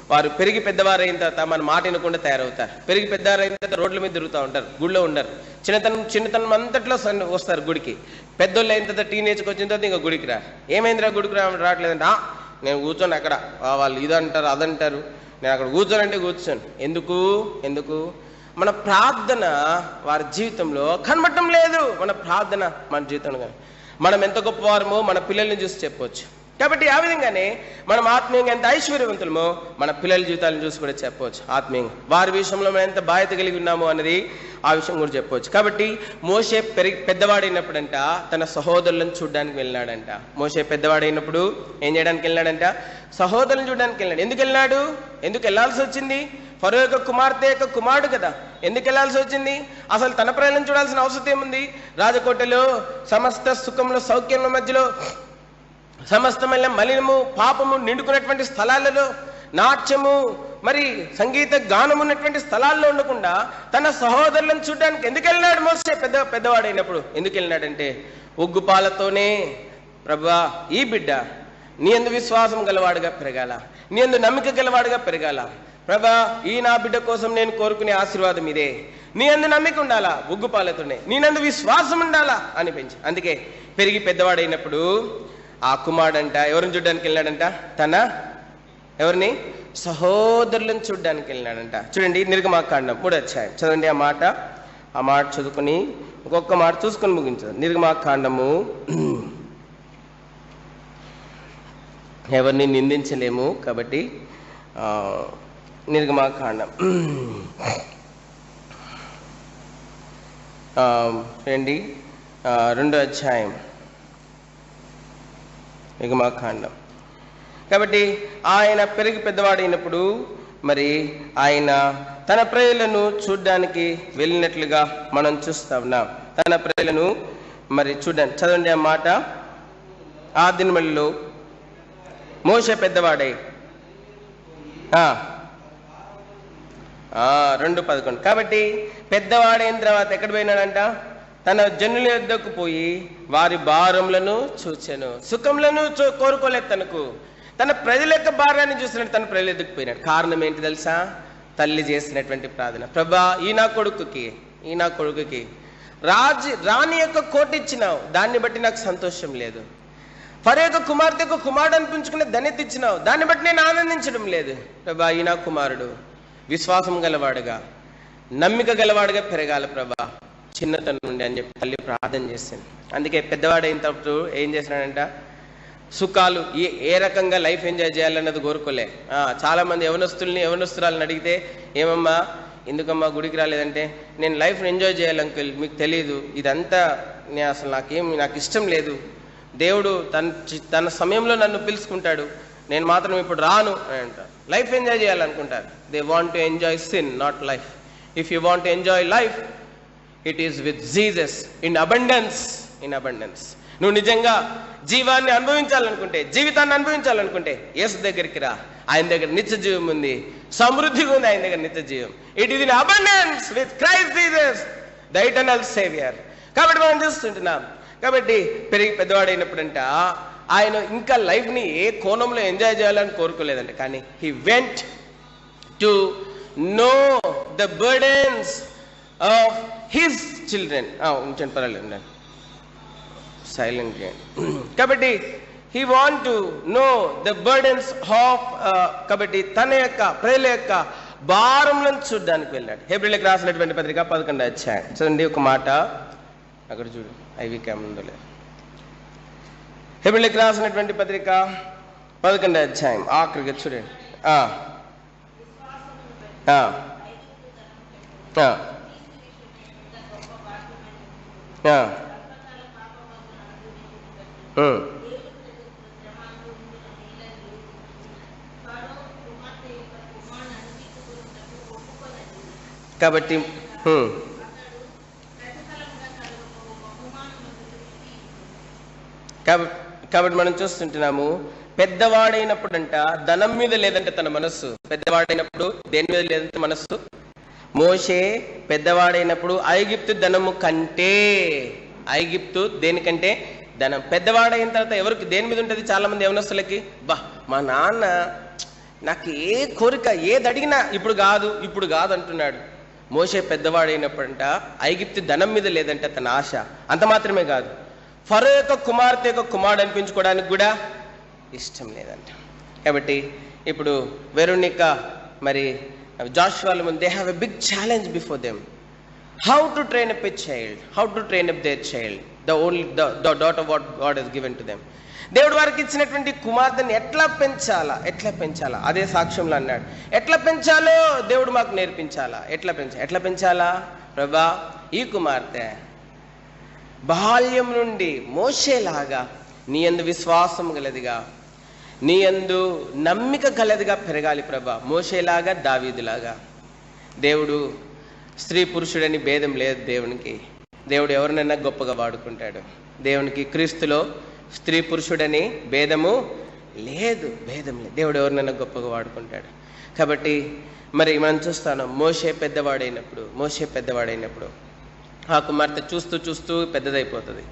వారు పెరిగి పెద్దవారైన తర్వాత మన మాట వినకుండా తయారవుతారు. పెరిగి పెద్దవారైన తర్వాత రోడ్ల మీద తిరుగుతూ ఉంటారు, గుడిలో ఉండరు. చిన్నతనం అంతట్లో వస్తారు గుడికి. పెద్దోళ్ళు అయిన తర్వాత టీనేజ్కి వచ్చిన తర్వాత ఇంకా గుడికి ఏమైందిరా గుడికి రావట్లేదంటే, నేను కూర్చొని అక్కడ వాళ్ళు ఇదంటారు అదంటారు, నేను అక్కడ కూర్చోనంటే కూర్చోను. ఎందుకు మన ప్రార్థన వారి జీవితంలో కనబడటం లేదు. మన ప్రార్థన మన జీవితంలో మనం ఎంత గొప్పవారమో మన పిల్లల్ని చూసి చెప్పవచ్చు. కాబట్టి ఆ విధంగానే మనం ఆత్మీయంగా ఎంత ఐశ్వర్యవంతులమో మన పిల్లల జీవితాలను చూసి కూడా చెప్పవచ్చు. ఆత్మీయంగా వారి విషయంలో మనం ఎంత బాధ్యత కలిగి ఉన్నామో అనేది ఆ విషయం కూడా చెప్పవచ్చు. కాబట్టి మోషే పెద్దవాడైనప్పుడంట తన సహోదరులను చూడడానికి వెళ్ళినాడంట. మోషే పెద్దవాడైనప్పుడు ఏం చేయడానికి వెళ్ళినాడంట? సహోదరులను చూడడానికి వెళ్ళాడు. ఎందుకు వెళ్ళాల్సి వచ్చింది? ఫరో యొక్క కుమార్తె యొక్క కుమారుడు కదా, ఎందుకు వెళ్ళాల్సి వచ్చింది? అసలు తన ప్రజలను చూడాల్సిన అవసరం ఏముంది? రాజకోటలో సమస్త సుఖంలో సౌఖ్యంలో మధ్యలో సమస్తమైన మలినము పాపము నిండుకున్నటువంటి స్థలాలలో, నాట్యము మరి సంగీత గానం ఉన్నటువంటి స్థలాల్లో ఉండకుండా తన సహోదరులను చూడడానికి ఎందుకు వెళ్ళినాడు మోసే? పెద్దవాడైనప్పుడు ఎందుకు వెళ్ళినాడంటే, ఉగ్గుపాలతోనే ప్రభువా ఈ బిడ్డ నీ యందు విశ్వాసం గలవాడుగా పెరగాల, నీ యందు నమ్మిక గలవాడుగా పెరగాల. ప్రభా ఈ నా బిడ్డ కోసం నేను కోరుకునే ఆశీర్వాదం ఇదే. నీ యందు నమ్మిక ఉండాలా, ఉగ్గుపాలతోనే నీ నందు విశ్వాసం ఉండాలా అనిపించి. అందుకే పెరిగి పెద్దవాడైనప్పుడు ఆ కుమారుడంట ఎవరిని చూడడానికి వెళ్ళాడంట? ఎవరిని? సహోదరులను చూడడానికి వెళ్ళినాడంట. చూడండి నిర్గమాకాండం 3వ అధ్యాయం చదవండి. ఆ మాట చదువుకొని ఇంకొక మాట చూసుకొని ముగించదు. నిర్గమాకాండము ఎవరిని నిందించలేము. కాబట్టి నిర్గమాకాండం రండి, 2వ అధ్యాయం నిర్గమాకాండం. కాబట్టి ఆయన పెరిగి పెద్దవాడైనప్పుడు మరి ఆయన తన ప్రజలను చూడ్డానికి వెళ్ళినట్లుగా మనం చూస్తా ఉన్నాం. తన ప్రజలను మరి చూడండి, చదవండి ఆ మాట. ఆ దినములలో మోషే పెద్దవాడై 2:11. కాబట్టి పెద్దవాడైన తర్వాత ఎక్కడ పోయినాడంట? తన జనుల యొద్దకు పోయి వారి భారములను చూచెను. సుఖములను కోరుకోలేదు తనకు. తన ప్రజల యొక్క భారాన్ని చూసినట్టు తన ప్రజలు ఎదుకు పోయినాడు. కారణం ఏంటి తెలుసా? తల్లి చేసినటువంటి ప్రార్థన. ప్రభా, ఈ నా కొడుకుకి రాణి యొక్క కోటి ఇచ్చినావు, దాన్ని బట్టి నాకు సంతోషం లేదు. ఫరో యొక్క కుమార్తెకు కుమారుడు అనిపించుకునే ధన్యత ఇచ్చినావు, దాన్ని బట్టి నేను ఆనందించడం లేదు. ప్రభా, ఈ నా కుమారుడు విశ్వాసం గలవాడుగా, నమ్మిక గలవాడుగా పెరగాలి ప్రభా, చిన్నతనం నుండి అని చెప్పి తల్లి ప్రార్థన చేసింది. అందుకే పెద్దవాడైన తర్వాత ఏం చేసినాడంట? సుఖాలు ఏ రకంగా లైఫ్ ఎంజాయ్ చేయాలన్నది కోరుకోలే. చాలామంది యవనస్తురాలను అడిగితే, ఏమమ్మా ఎందుకమ్మా గుడికి రాలేదంటే, నేను లైఫ్ని ఎంజాయ్ చేయాలి అంకుల్, మీకు తెలియదు, ఇదంతా అసలు నాకు ఇష్టం లేదు, దేవుడు తన సమయంలో నన్ను పిలుచుకుంటాడు, నేను మాత్రం ఇప్పుడు రాను అని అంటారు. లైఫ్ ఎంజాయ్ చేయాలనుకుంటారు. They want to enjoy sin, not life. If you want to enjoy life, it is with Jesus in abundance. నువ్వు నిజంగా జీవాన్ని అనుభవించాలనుకుంటే, జీవితాన్ని అనుభవించాలనుకుంటే యేసు దగ్గరికి రా. ఆయన దగ్గర నిత్య జీవం ఉంది, సమృద్ధిగా ఉంది. ఆయన దగ్గర నిత్య జీవం. It is in abundance with Christ Jesus the eternal saviour. కాబట్టి మనం చూస్తుంటున్నాం. కాబట్టి పెరిగి పెద్దవాడైనప్పుడంట ఆయన ఇంకా లైఫ్ని ఏ కోణంలో ఎంజాయ్ చేయాలని కోరుకోలేదంట. కానీ he went to know the burdens of his children. ఉంచండి, పర్వాలేదు, సైలెంట్ చేయండి. కాబట్టి he want to know the burdens of, కాబట్టి తన యొక్క ప్రజల యొక్క భారములను చూడడానికి వెళ్ళాడు. హెబ్రీయులకు రాసినటువంటి పత్రిక 11వ అధ్యాయం చూడండి. ఒక మాట అక్కడ చూడు, ఐవి క్యాముందలే. హెబ్రీయులకు రాసినటువంటి పత్రిక 11వ అధ్యాయం ఆఖరిగా చూడండి. కాబట్టి కాబట్టి మనం చూస్తుంటున్నాము, పెద్దవాడైనప్పుడంట ధనం మీద లేదంటే తన మనస్సు. పెద్దవాడైనప్పుడు దేని మీద లేదంటే మనస్సు. మోషే పెద్దవాడైనప్పుడు ఐగుప్తు ధనము కంటే, ఐగుప్తు దేనికంటే ధనం. పెద్దవాడైన తర్వాత ఎవరికి దేని మీద ఉంటుంది? చాలా మంది యవనస్తులకి, మా నాన్న నాకు ఏ కోరిక ఏది అడిగినా ఇప్పుడు కాదు అంటున్నాడు. మోషే పెద్దవాడైనప్పుడంట ఐగుప్తు ధనం మీద లేదంటే తన ఆశ. అంత మాత్రమే కాదు, ఫరో యొక్క కుమార్తె యొక్క కుమారుడు అనిపించుకోవడానికి కూడా ఇష్టం లేదంట. కాబట్టి ఇప్పుడు వెరోనికా మరి జాషువాల ముందు they have a big challenge before them. How to train up a child, how to train up their child, the daughter what God has given to them. దేవుడు వారికి ఇచ్చినటువంటి కుమార్తెని ఎట్లా పెంచాలా అదే సాక్ష్యంలో అన్నాడు. ఎట్లా పెంచాలో దేవుడు మాకు నేర్పించాలా. ఎట్లా పెంచాలా? ప్రభా, ఈ కుమార్తె బాల్యం నుండి మోషేలాగా నీ యందు విశ్వాసం గలదిగా, నీ యందు నమ్మిక గలదిగా పెరగాలి ప్రభా. మోషేలాగా, దావీదులాగా. దేవుడు స్త్రీ పురుషుడని భేదం లేదు దేవునికి. దేవుడు ఎవరినైనా గొప్పగా వాడుకుంటాడు. దేవునికి క్రీస్తులో స్త్రీ పురుషుడని భేదము లేదు. దేవుడు ఎవరినైనా గొప్పగా వాడుకుంటాడు. కాబట్టి మరి మనం చూస్తాను, మోషే పెద్దవాడైనప్పుడు ఆ కుమార్తె చూస్తూ పెద్దదైపోతుంది.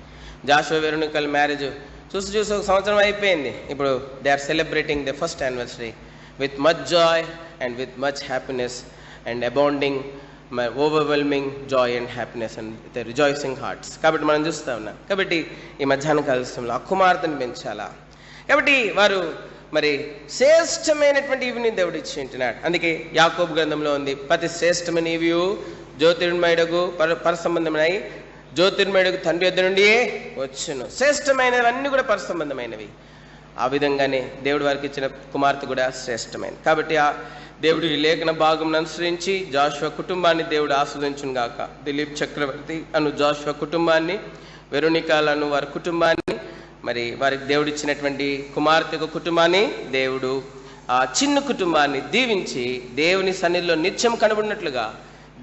జాషువా వెరోనికల్ మ్యారేజ్ చూస్తూ ఒక సంవత్సరం అయిపోయింది. ఇప్పుడు they are celebrating the first anniversary with much joy and with much happiness and abounding overwhelming joy and happiness and with rejoicing hearts. కాబట్టి మనం చూస్తూ ఉన్నాం. కాబట్టి ఈ మధ్యాహ్న కాలస్యంలో ఆ కుమార్తెను పెంచాలా. కాబట్టి వారు మరి శ్రేష్టమైనటువంటి ఈవిని దేవుడు ఇచ్చి ఉంటున్నాడు. అందుకే యాకోబు గ్రంథంలో ఉంది, ప్రతి శ్రేష్టమైన ఈవియు జ్యోతిర్మయుడకు పరసంబంధమై జ్యోతిర్మయుడకు తండ్రి యొద్ద నుండి వచ్చును. శ్రేష్టమైనవన్నీ కూడా పరసంబంధమైనవి. ఆ విధంగానే దేవుడు వారికి ఇచ్చిన కుమార్తె కూడా శ్రేష్టమైనది. కాబట్టి ఆ దేవుడు ఈ లేఖన భాగం అనుసరించి జాషువా కుటుంబాన్ని దేవుడు ఆస్వాదించును గాక. దిలీప్ చక్రవర్తి అను జాషువా కుటుంబాన్ని, వెరోనికాలను వారి కుటుంబాన్ని, మరి వారికి దేవుడు ఇచ్చినటువంటి కుమార్తె కుటుంబాన్ని దేవుడు ఆ చిన్న కుటుంబాన్ని దీవించి దేవుని సన్నిధిలో నిత్యం కనబడినట్లుగా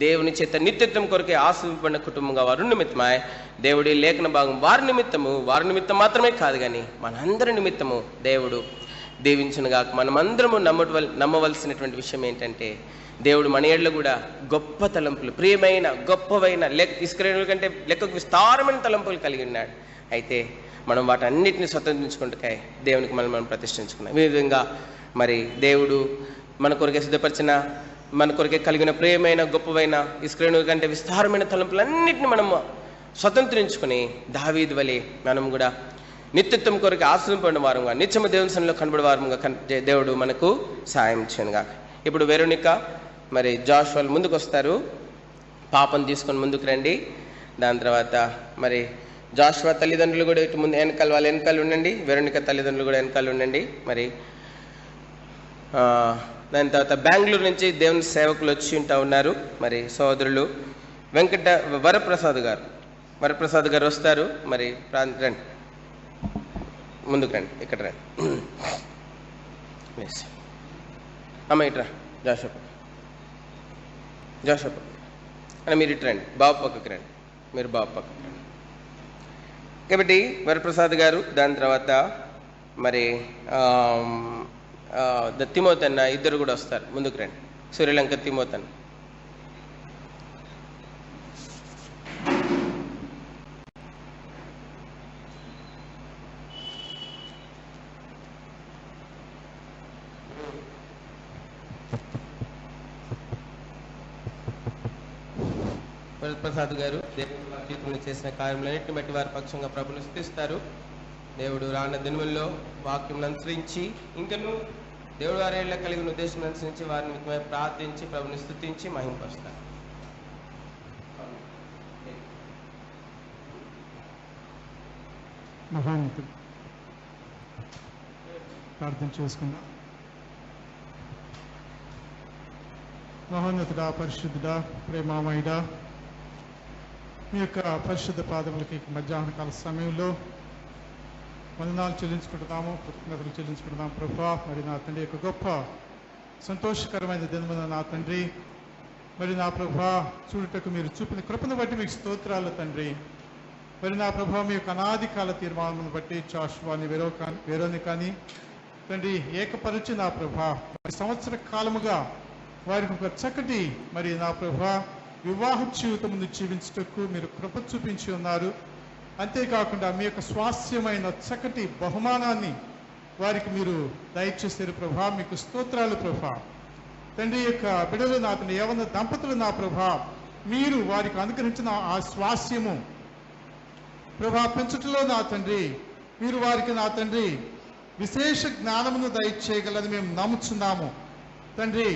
దేవుని చేత నిత్యత్వం కొరకే ఆశీర్వదింపబడిన కుటుంబంగా వారు నిమిత్తమై దేవుడి లేఖన భాగం వారి నిమిత్తం మాత్రమే కాదు కానీ మనందరి నిమిత్తము దేవుడు దీవించునుగా. మనమందరము నమ్మవలసినటువంటి విషయం ఏంటంటే దేవుడు మన ఏళ్ళు కూడా గొప్ప తలంపులు, ప్రియమైన గొప్పవైన ఇస్రాయేలు కంటే లెక్కకు విస్తారమైన తలంపులు కలిగి ఉన్నాడు. అయితే మనం వాటన్నిటిని స్వతంత్రించుకుంటుకాయ దేవునికి మనం ప్రతిష్ఠించుకున్నాం. ఈ విధంగా మరి దేవుడు మన కొరకే సిద్ధపరిచిన, మన కొరకే కలిగిన ప్రియమైన గొప్పవైన ఇస్రాయేలు కంటే విస్తారమైన తలంపులన్నింటినీ మనము స్వతంత్రించుకుని దావీదు వలె మనం కూడా నిత్యత్వం కొరకు ఆశ్రయింపడిన వారంగా, నిత్యము దేవుని సన్నిధిలో కనబడే వారంగా దేవుడు మనకు సాయం చేయనుగా. ఇప్పుడు వెరోనికా మరి జాషువా ముందుకు వస్తారు. పాపను తీసుకొని ముందుకు రండి. దాని తర్వాత మరి జాషువా తల్లిదండ్రులు కూడా ఇటు ముందు వాళ్ళ వెనకాల ఉండండి. వెరోనికా తల్లిదండ్రులు కూడా వెనకాల ఉండండి. మరి దాని తర్వాత బెంగళూరు నుంచి దేవుని సేవకులు వచ్చి ఉన్నారు. మరి సోదరులు వరప్రసాద్ గారు వస్తారు. మరి రండి, ముందుకు రండి, ఇక్కడ రండి. అమ్మ ఇట్రా, జాషువా అని మీరు ఇటు రండి, బాబు పక్కకి రండి, మీరు బాబు పక్కకి రండి. కాబట్టి వరప్రసాద్ గారు, దాని తర్వాత మరి తిమోతి అన్న ఇద్దరు కూడా వస్తారు. ముందుకు రండి. సూర్యలంక తిమోతి అన్న. వరప్రసాద్ గారు దేవుడు జీవితంలో చేసిన కార్యములన్నింటిని బట్టి వారి పక్షంగా ప్రభుని స్తుతిస్తారు. దేవుడు రాన్న దినముల్లో వాక్యం అనుసరించి ఇంకను దేవుడు వారి ఏళ్ళ కలిగిన ఉద్దేశం అనుసరించి వారిని ప్రార్థించి ప్రభుని స్తుతించి మహింపరుస్తారు. మహోన్నతుడు ప్రార్థన చేసుకుందాం. మహోన్నతుడా, పరిశుద్ధుడా, ప్రేమామయుడా, మీ యొక్క పరిశుద్ధ పాదములకి మధ్యాహ్న కాల సమయంలో వందనాలు చెల్లించుకుంటున్నాము, కృతజ్ఞతలు చెల్లించుకుంటున్నాము ప్రభా. మరి నా తండ్రి యొక్క గొప్ప సంతోషకరమైన దినమున నా తండ్రి, మరి నా ప్రభా చూడుటకు మీరు చూపిన కృపను బట్టి మీకు స్తోత్రాలు తండ్రి. మరి నా ప్రభా మీ యొక్క అనాది కాల తీర్మానమును బట్టి జాషువాని వెరోనికాని తండ్రి ఏకపరిచి నా ప్రభా సంవత్సర కాలముగా వారికి ఒక చక్కటి మరి నా ప్రభా వివాహ జీవితమును జీవించుటకు మీరు కృప చూపించి ఉన్నారు. అంతేకాకుండా మీ యొక్క స్వాస్థ్యమైన చక్కటి బహుమానాన్ని వారికి మీరు దయచేశారు ప్రభా. మీకు స్తోత్రాలు ప్రభా. తండ్రి యొక్క బిడ్డలు నా తండ్రి యవ్వన దంపతులు నా ప్రభా మీరు వారికి అనుగ్రహించిన ఆ స్వాస్థ్యము ప్రభా పెంచుటలో నా తండ్రి మీరు వారికి నా తండ్రి విశేష జ్ఞానమును దయచేయగలని మేము నమ్ముచున్నాము తండ్రి.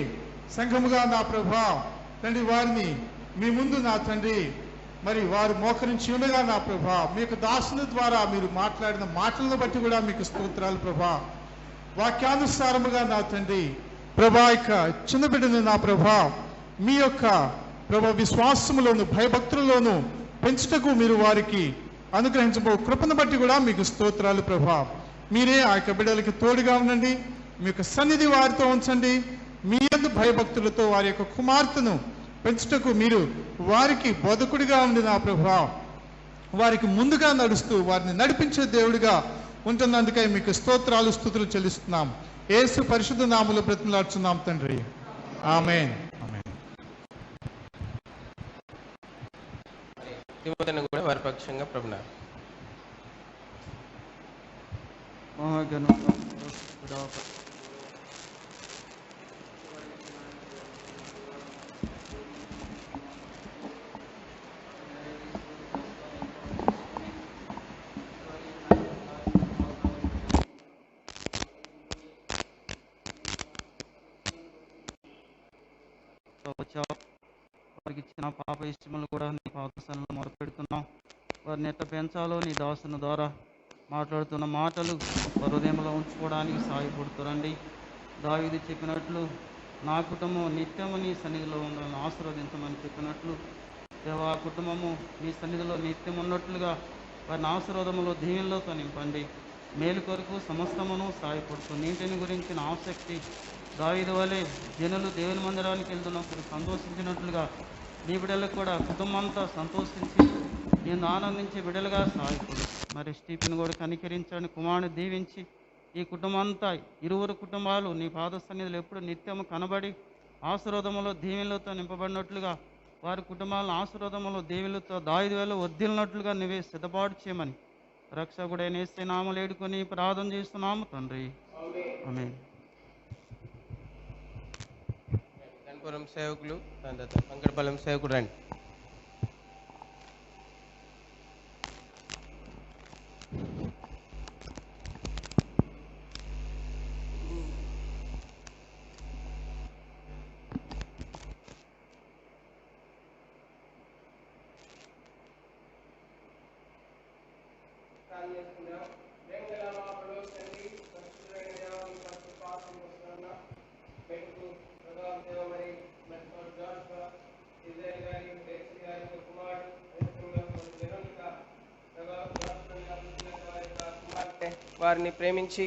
సంఘముగా నా ప్రభా తండ్రి వారిని మీ ముందు నా తండ్రి మరి వారు మోకరించి ఉండగా నా ప్రభా మీ యొక్క దాసుల ద్వారా మీరు మాట్లాడిన మాటలను బట్టి కూడా మీకు స్తోత్రాలు ప్రభా. వాక్యానుసారముగా నా తండ్రి ప్రభా యొక్క చిన్న బిడ్డను నా ప్రభా మీ యొక్క ప్రభా విశ్వాసములోను భయభక్తులలోను పెంచుటకు మీరు వారికి అనుగ్రహించబో కృపను బట్టి కూడా మీకు స్తోత్రాలు ప్రభా. మీరే ఆ యొక్క బిడ్డలకి తోడుగా ఉండండి, మీ యొక్క సన్నిధి వారితో ఉంచండి. మీ యందు భయభక్తులతో వారి యొక్క కుమార్తెను పెంచుటకు మీరు వారికి బోధకుడిగా ఉండి నా ప్రభా వారికి ముందుగా నడుస్తూ వారిని నడిపించే దేవుడిగా ఉంటున్నందుకై మీకు స్తోత్రాలు స్తుతులు చెల్లిస్తున్నాం. యేసు పరిశుద్ధ నామములో బ్రతిమలాడుచున్నాం తండ్రి, ఆమేన్. కూడా వారి పక్షంగా ప్రభునా వారికి ఇచ్చిన పాప ఇష్టములు కూడా నీ పాదశాలలో మొరపెడుతున్నాం. వారిని ఎట్లా పెంచాలో నీ దాసుని ద్వారా మాట్లాడుతున్న మాటలు హృదయంలో ఉంచుకోవడానికి సహాయపడుతురండి. దావీదు చెప్పినట్లు నా కుటుంబం నిత్యము నీ సన్నిధిలో ఉండాలని ఆశీర్వదించమని చెప్పినట్లు దేవా కుటుంబము నీ సన్నిధిలో నిత్యం ఉన్నట్లుగా వారిని ఆశీర్వాదములో దీవెనలతో నింపండి. మేలు కొరకు సమస్తమును సహాయపడుతూ నీటిని గురించిన ఆసక్తి దావీదు వలె జనులు దేవుని మందిరానికి వెళ్తున్నప్పుడు సంతోషించినట్లుగా నీ బిడ్డలకు కూడా కుటుంబం అంతా సంతోషించి నేను ఆనందించే బిడ్డలుగా సహాయపడు. మరి స్టీఫెన్ కూడా కనికరించండి, కుమారుని దీవించి ఈ కుటుంబం అంతా ఇరువురు కుటుంబాలు నీ పాద సన్నిధిలో ఎప్పుడు నిత్యము కనబడి ఆశీర్వాదములో దీవెనలతో నింపబడినట్లుగా వారి కుటుంబాలను ఆశీర్వాదములో దీవెనలతో దావీదు వలె వర్ధిల్లినట్లుగా నువ్వే సిద్ధపాటు చేయమని రక్షకుడైన యేసు నామములో వేడుకొని ప్రార్థన చేస్తున్నాము తండ్రి, ఆమేన్. గణపురం సేవకులు వెంకటపాలెం సేవకుడు రండి. వారిని ప్రేమించి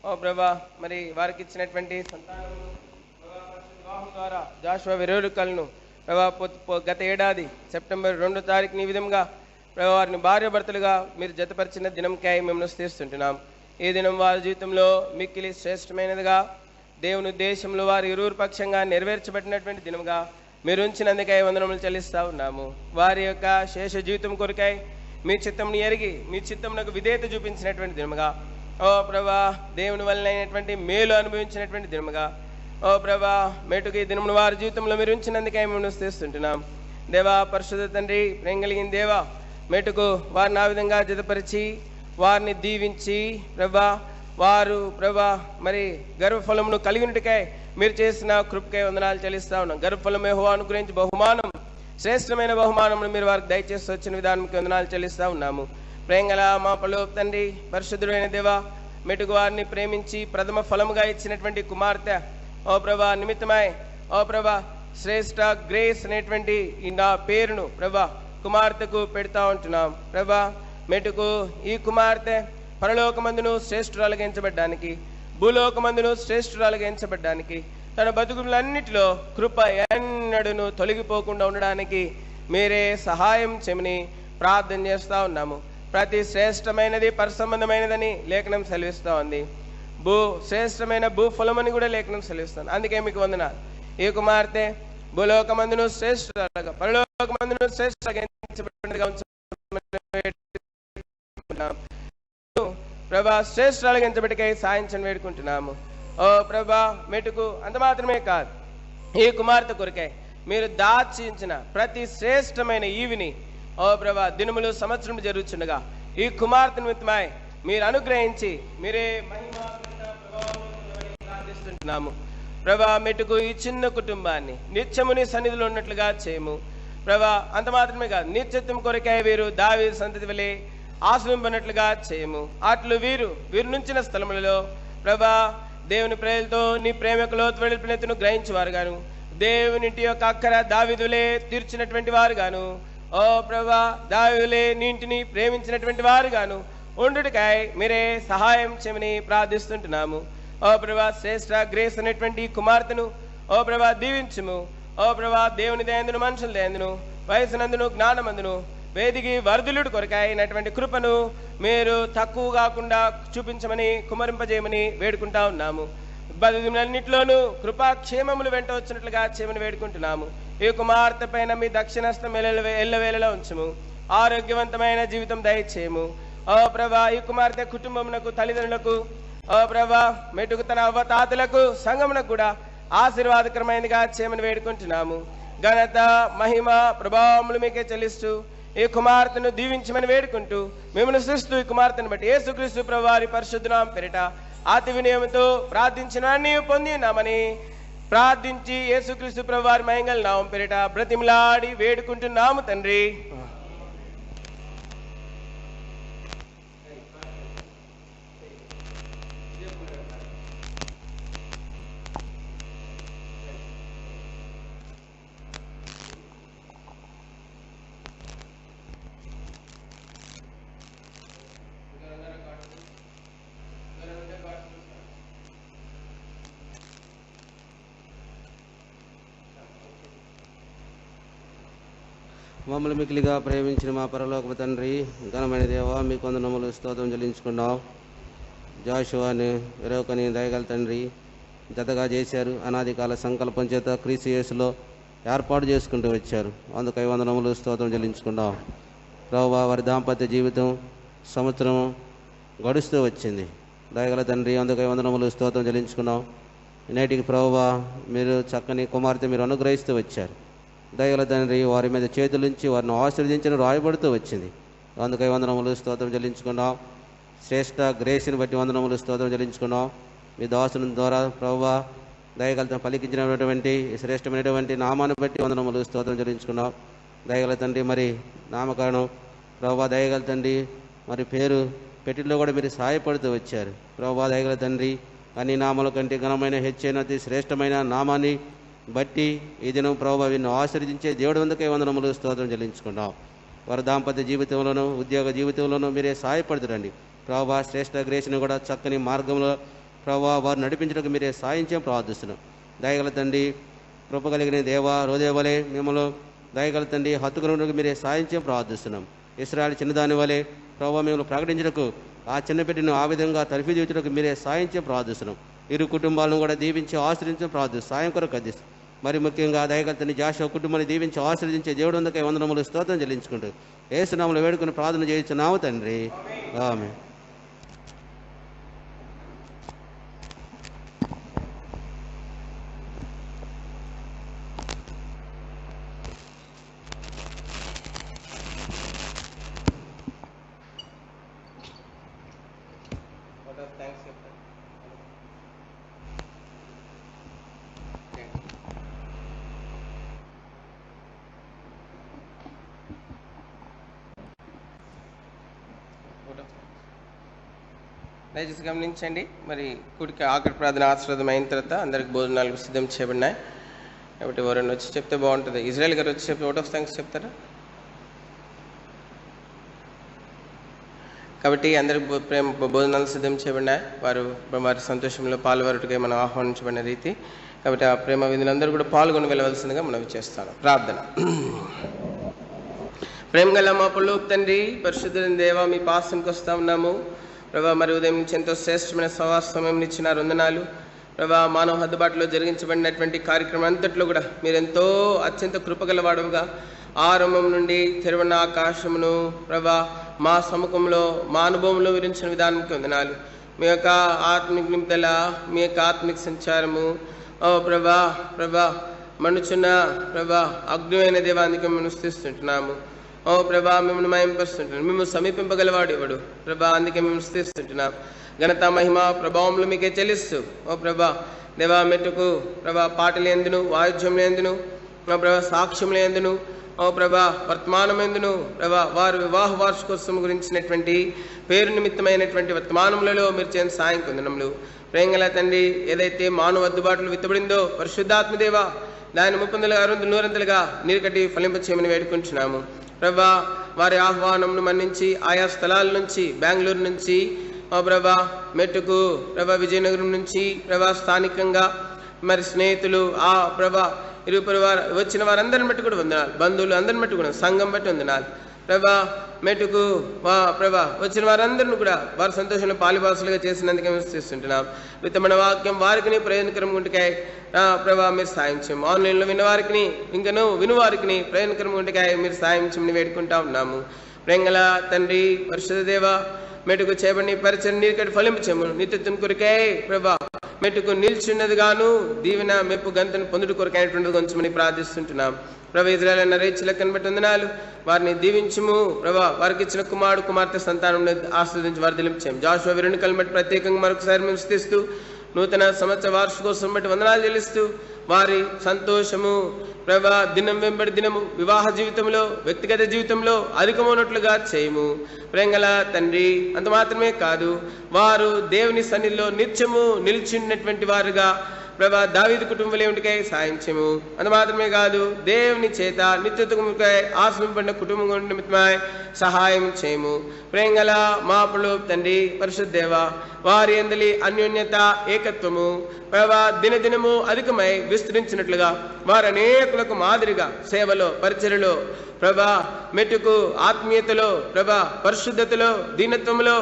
ఓ ప్రభా మరి వారికి ఇచ్చినటువంటి సంతానమును వివాహం ద్వారా జాషువా విరోధులను ప్రభా గత ఏడాది సెప్టెంబర్ 2వ తారీఖున ఈ విధంగా ప్రభా వారిని భార్యాభర్తలుగా మీరు జతపరిచిన దినంకై మేము స్తుతిస్తున్నాం. ఈ దినం వారి జీవితంలో మిక్కిలి శ్రేష్టమైనదిగా దేవుని ఉద్దేశంలో వారి ఇరువురు పక్షంగా నెరవేర్చబడినటువంటి దినముగా మీరు ఉంచినందుకై వందనములు చెల్లిస్తూ ఉన్నాము. వారి యొక్క శేష జీవితం కొరకై మీ చిత్తంని ఎరిగి మీ చిత్తమునకు విధేయత చూపించినటువంటి దినముగా ఓ ప్రభా దేవుని వలనైనటువంటి మేలు అనుభవించినటువంటి దినముగా ఓ ప్రభా మేటుకు ఈ దినమును వారి జీవితంలో మీరు ఉంచినందుకై మేము స్తుతిస్తున్నాం. దేవా పరిశుద్ధ తండ్రి, ప్రేమ కలిగిన దేవా, మేటుకు వారిని ఆ విధంగా జతపరిచి వారిని దీవించి ప్రభా వారు ప్రభా మరి గర్భఫలమును కలిగినట్టుకై మీరు చేసిన కృపకై వందనాలు చెల్లిస్తా ఉన్నాం. గర్భఫలం యెహోవాను గురించి బహుమానం, శ్రేష్టమైన బహుమానమును మీరు వారికి దయచేసి వచ్చిన విధానంకి వందనాలు చెల్లిస్తూ ఉన్నాము. ప్రేంగల మా పరలోక తండ్రి, పరిశుద్ధుడైన దేవా, మెటుకు వారిని ప్రేమించి ప్రథమ ఫలముగా ఇచ్చినటువంటి కుమార్తె ఓ ప్రభా నిమిత్తమై ఓ ప్రభా శ్రేష్ఠ గ్రేస్ అనేటువంటి ఈ నా పేరును ప్రభా కుమార్తెకు పెడతా ఉంటున్నాం. ప్రభా మెటుకు ఈ కుమార్తె పరలోకమందును శ్రేష్ఠురాలుగా ఎంచబడ్డానికి, భూలోకమందును శ్రేష్ఠురాలుగా ఎంచబడ్డానికి, తన బతుకులన్నిటిలో కృప ఎన్నడూను తొలగిపోకుండా ఉండడానికి మీరే సహాయం చేయమని ప్రార్థన చేస్తూ ఉన్నాము. ప్రతి శ్రేష్టమైనది పరసంబంధమైనదని లేఖనం సెలవిస్తూ ఉంది. శ్రేష్టమైన భూఫలమని కూడా లేఖనం సెలవిస్తుంది. అందుకే మీకు వందనాలు. ఈ కుమార్తె భూలోకమందును శ్రేష్ఠురాలుగా, పరలోకమందును శ్రేష్ఠులుగా ఎంచబడినదిగా ప్రభా శ్రేష్ఠురాలుగా ఎంచబడికై సాయించని వేడుకుంటున్నాము. ఓ ప్రభా మెటుకు అంత మాత్రమే కాదు, ఈ కుమార్తె కొరకై మీరు దాచించిన ప్రతి శ్రేష్టమైన ఈవిని ఓ ప్రభా దినములు సంవత్సరం జరుగుతుండగా ఈ కుమార్తె నిమిత్తమై మీరు అనుగ్రహించి మీరే మహిమ ప్రార్థిస్తుంటున్నాము. ప్రభా మెటుకు ఈ చిన్న కుటుంబాన్ని నిత్యముని సన్నిధిలో ఉన్నట్లుగా చేయము. ప్రభా అంత మాత్రమే కాదు, నిత్యత్వం కొరకై వీరు దావీదు సంతతి వలె ఆశ్రయింపనట్లుగా చేయము. అట్లు వీరు నుంచిన స్థలములలో ప్రభా దేవుని ప్రేమతో నీ ప్రేమకు లోతు వెలుపునెత్తును గ్రహించేవారు గాను, దేవునింటి యొక్క అక్కర దావీదులే తీర్చినటువంటి వారు గాను, ఓ ప్రభా దావీదులే నీ ఇంటిని ప్రేమించినటువంటి వారు గాను ఉండుటకై మీరే సహాయం చేయమని ప్రార్థిస్తుంటున్నాము. ఓ ప్రభా శ్రేష్ఠ గ్రేస్ అనేటువంటి కుమార్తెను ఓ ప్రభా దీవించుము. ఓ ప్రభా దేవుని దయందును మనుషుల దయందును వయసునందును జ్ఞానమందును వేదికి వరదులుడు కొరకైనటువంటి కృపను మీరు తక్కువ కాకుండా చూపించమని కుమరింపజేయమని వేడుకుంటా ఉన్నాము. బతుకులన్నింటిలోనూ కృపాక్షేమములు వెంట వచ్చినట్లుగా చేయమని వేడుకుంటున్నాము. ఈ కుమార్తె పైన మీ దక్షిణస్తం ఎల్లవేళలా ఉంచుము. ఆరోగ్యవంతమైన జీవితం దయచేయము. ఓ ప్రభా ఈ కుమార్తె కుటుంబమునకు, తల్లిదండ్రులకు, ఓ ప్రభా మెటుకు తన అవ్వతాతలకు, సంఘమునకు కూడా ఆశీర్వాదకరమైనదిగా చేయమని వేడుకుంటున్నాము. ఘనత, మహిమ, ప్రభావములు మీకే చెల్లిస్తూ ఈ కుమార్తెను దీవించమని వేడుకుంటూ మిమ్మల్ని సృష్టిస్తూ ఈ కుమార్తెను బట్టి యేసుక్రీస్తు ప్రభువారి పరిశుద్ధ నామమున పేరిట అతి వినయముతో ప్రార్థించిన నీవు పొందినామని ప్రార్థించి యేసుక్రీస్తు ప్రభువారి మహిమగల నామమున పేరిట బ్రతిమలాడి వేడుకుంటున్నాము తండ్రి. మమ్మల్ని మిక్కిలిగా ప్రేమించిన మా పరలోకపు తండ్రి, ఘనమైన దేవ, మీకు వందనములు స్తోత్రం చెల్లించుకున్నాం. జాషువాని ఎరోకని దయగల తండ్రి జతగా చేశారు. అనాది కాల సంకల్పం చేత క్రీస్తు యేసులో ఏర్పాటు చేసుకుంటూ వచ్చారు. అందుకై వందనములు స్తోత్రం చెల్లించుకున్నాం. ప్రభువా, వారి దాంపత్య జీవితం సంవత్సరం గడుస్తూ వచ్చింది. దయగల తండ్రి, అందుకై వందనములు స్తోత్రం చెల్లించుకున్నాం. నేటికి ప్రభువా, మీరు చక్కని కుమార్తె మీరు అనుగ్రహిస్తూ వచ్చారు. దయగల తండ్రి, వారి మీద చేతులుంచి వారిని ఆశీర్వదించని రాయబడుతూ వచ్చింది. అందుకై వందనములు స్తోత్రం చెల్లించుకున్నాం. శ్రేష్ఠ గ్రేస్ని బట్టి వందనములు స్తోత్రం చెల్లించుకున్నాం. మీ దాసుల ద్వారా ప్రభువా దయగల పలికించినటువంటి శ్రేష్టమైనటువంటి నామాన్ని బట్టి వందనములు స్తోత్రం చెల్లించుకున్నాం. దయగల తండ్రి, మరి నామకరణం ప్రభువా దయగల తండ్రి, మరి పేరు పెట్టిలో కూడా మీరు సహాయపడుతూ వచ్చారు. ప్రభువా దయగల తండ్రి, అన్ని నామాల కంటే ఘనమైన హెచ్చైన అతి శ్రేష్టమైన నామాన్ని బట్టి ఈ దినం ప్రభువా వీరిని ఆశీర్వదించే దేవుడు అందుకే వందనములు స్తోత్రం చెల్లించుకున్నాం. వారి దాంపత్య జీవితంలోనూ ఉద్యోగ జీవితంలోనూ మీరే సహాయపడుతురండి. ప్రభువా శ్రేష్ఠ గ్రేస్ని కూడా చక్కని మార్గంలో ప్రభువా వారు నడిపించడానికి మీరే సాయించే ప్రార్థిస్తున్నాం. దయగల తండ్రి, కృప కలిగిన దేవా రోదేవలే మిమ్మల్ని దయగల తండ్రి హత్తుకునేందుకు మీరే సాయించే ప్రార్థిస్తున్నాం. ఇశ్రాయేలు చిన్నదాని వలె ప్రభువా మిమ్మల్ని ప్రకటించడానికి ఆ చిన్నపెట్టిన ఆ విధంగా తరిఫీ తీర్చడానికి మీరే సాయించే ప్రార్థిస్తున్నాం. ఇరు కుటుంబాలను కూడా దీవించి ఆశ్రయించే ప్రార్థిస్తున్నాం. సాయం కొరకు అందిస్తాం. మరి ముఖ్యంగా దయగల తండ్రి జాషువా కుటుంబాన్ని దీవించి ఆశ్రయించే దేవుడు అందుకే వందనములు స్తోత్రం చెల్లించుకుంటూ యేసు నామములో వేడుకొని ప్రార్థన చేయించున్నాము తండ్రి, ఆమేన్. దయచేసి గమనించండి. మరి కుడికి ఆఖరి ప్రార్థన ఆశీర్వాదం అయిన తర్వాత అందరికి భోజనాలు సిద్ధం చేయబడినాయి. కాబట్టి ఎవరైనా వచ్చి చెప్తే బాగుంటుంది. ఇజ్రాయెల్ గారు వచ్చి చెప్పి అవుట్ ఆఫ్ థ్యాంక్స్ చెప్తారా? కాబట్టి అందరికి ప్రేమ భోజనాలు సిద్ధం చేయబడినాయి. వారి సంతోషంలో పాల్గొనటుగా మనం ఆహ్వానించబడిన రీతి. కాబట్టి ఆ ప్రేమ విధులందరూ కూడా పాల్గొని వెళ్ళవలసిందిగా మనం చేస్తాను. ప్రార్థన. ప్రేమ గల మా పరలోక తండ్రి, పరిశుద్ధులైన దేవా, మీ పాసనకు వస్తా ఉన్నాము ప్రభా. మరి ఉదయం నుంచి ఎంతో శ్రేష్టమైన సవాస సమయం ఇచ్చినారు. వందనాలు ప్రభా. మానవ హద్దుబాటులో జరిగించబడినటువంటి కార్యక్రమం అంతట్లో కూడా మీరెంతో అత్యంత కృపగలవాడుగా ఆరంభం నుండి తెరవన ఆకాశమును ప్రభా మా సముఖంలో మా అనుభవంలో వివరించిన విధానానికి వందనాలు. మీ యొక్క ఆత్మిక నింపుదల, మీ యొక్క ఆత్మిక సంచారము ఓ ప్రభా ప్రభా మనుచున్న ప్రభా అగ్నిమైన దేవానికి మేము స్తుతిస్తుంటున్నాము. ఓ ప్రభా మిమ్మల్ని మహింపరుస్తుంటున్నాం. మేము సమీపింపగలవాడు ఎవడు ప్రభా, అందుకే మేము స్తుతిస్తుంటున్నాం. ఘనత మహిమ ప్రభావంలో మీకే చెల్లిస్తూ ఓ ప్రభా దేవా మెట్టుకు ప్రభా పాటలు ఎందును, వాయిద్యం ఎందును, ఓ ప్రభా సాక్ష్యములు ఎందును, ఓ ప్రభా వర్తమానం ఎందును ప్రభా వారి వివాహ వార్షికోత్సవం గురించినటువంటి పేరు నిమిత్తమైనటువంటి వర్తమానములలో మీరు చేయని సాయం కొందనములు ప్రేంగల తండ్రి. ఏదైతే మానవ అద్దుబాటులు విత్తబడిందో పరిశుద్ధాత్మదేవా దాని 30 60 100 నీరు కట్టి ఫలింపచేయమని వేడుకుంటున్నాము ప్రభా. వారి ఆహ్వానంను మన్నించి ఆయా స్థలాల నుంచి, బెంగళూరు నుంచి ఓ ప్రభా మెట్టుకు ప్రభా, విజయనగరం నుంచి ప్రభా స్థానికంగా మరి స్నేహితులు ఆ ప్రభా ఇరుపరి వారు వచ్చిన వారందరిని బట్టి కూడా వందనాలు. బంధువులు అందరిని బట్టి కూడా సంఘం బట్టి వందనాలు ప్రభా. మెట్టుకు వా ప్రభా వచ్చిన వారందరిని కూడా వారి సంతోషంలో పాలిభాసులుగా చేసినందుకే మేము చేస్తుంటున్నాం. విత్తమైన వాక్యం వారికి ప్రయోజనకరం ఉంటకాయ ప్రభా మీరు సాయం చేయము. ఆన్లైన్లో విన్నవారికి ఇంకనూ వినువారికి ప్రయోజనకరం ఉంటకాయ మీరు సాయం చేయమని వేడుకుంటా ఉన్నాము. ప్రేంగల తండ్రి పరిశుద్ధ దేవ మెట్టుకు చేయబడి పరిచయం నీరు కట్టి ఫలించము. నిత్యత్వం కొరికే ప్రభా మెట్టుకు నిల్చున్నది గాను దీవెన మెప్పు గంతను పొందుడు కొరకైనటువంటిది కొంచెమని ప్రార్థిస్తుంటున్నాం ప్రభా. ఇజ్రాయేల్ అన్న రేచులకను బట్టి వందనాలు. వారిని దీవించుము ప్రభా. వారికి ఇచ్చిన కుమారుడు కుమార్తె సంతానం ఆస్వాదించి వారి దిలించాము. జాషువా వెనుకలను బట్టి ప్రత్యేకంగా మరొకసారి మేము స్తుతిస్తూ నూతన సంవత్సర వార్షికోత్సవం బట్టి వందనాలు చెల్లిస్తూ వారి సంతోషము ప్రభా దినం వెంబడి దినము వివాహ జీవితంలో, వ్యక్తిగత జీవితంలో అధికమైనట్లుగా చేయము ప్రేంగల తండ్రి. అంత మాత్రమే కాదు, వారు దేవుని సన్నిధిలో నిత్యము నిలిచినటువంటి వారుగా ప్రభా దావీదు కుటుంబంలో ఉంటికై సాయం చేయము. అది మాత్రమే కాదు, దేవుని చేత నిత్యత్వముకై ఆశ్రమపడిన కుటుంబం నిమిత్తమై సహాయం చేయము. ప్రేంగల మా పరలోక తండ్రి, పరిశుద్ధ దేవ, వారి యందలి అన్యోన్యత ఏకత్వము ప్రభా దినదినము అధికమై విస్తరించినట్లుగా వారు అనేకులకు మాదిరిగా సేవలో, పరిచర్యలో ప్రభా మెట్టుకు ఆత్మీయతలో ప్రభా పరిశుద్ధతలో దీనత్వంలో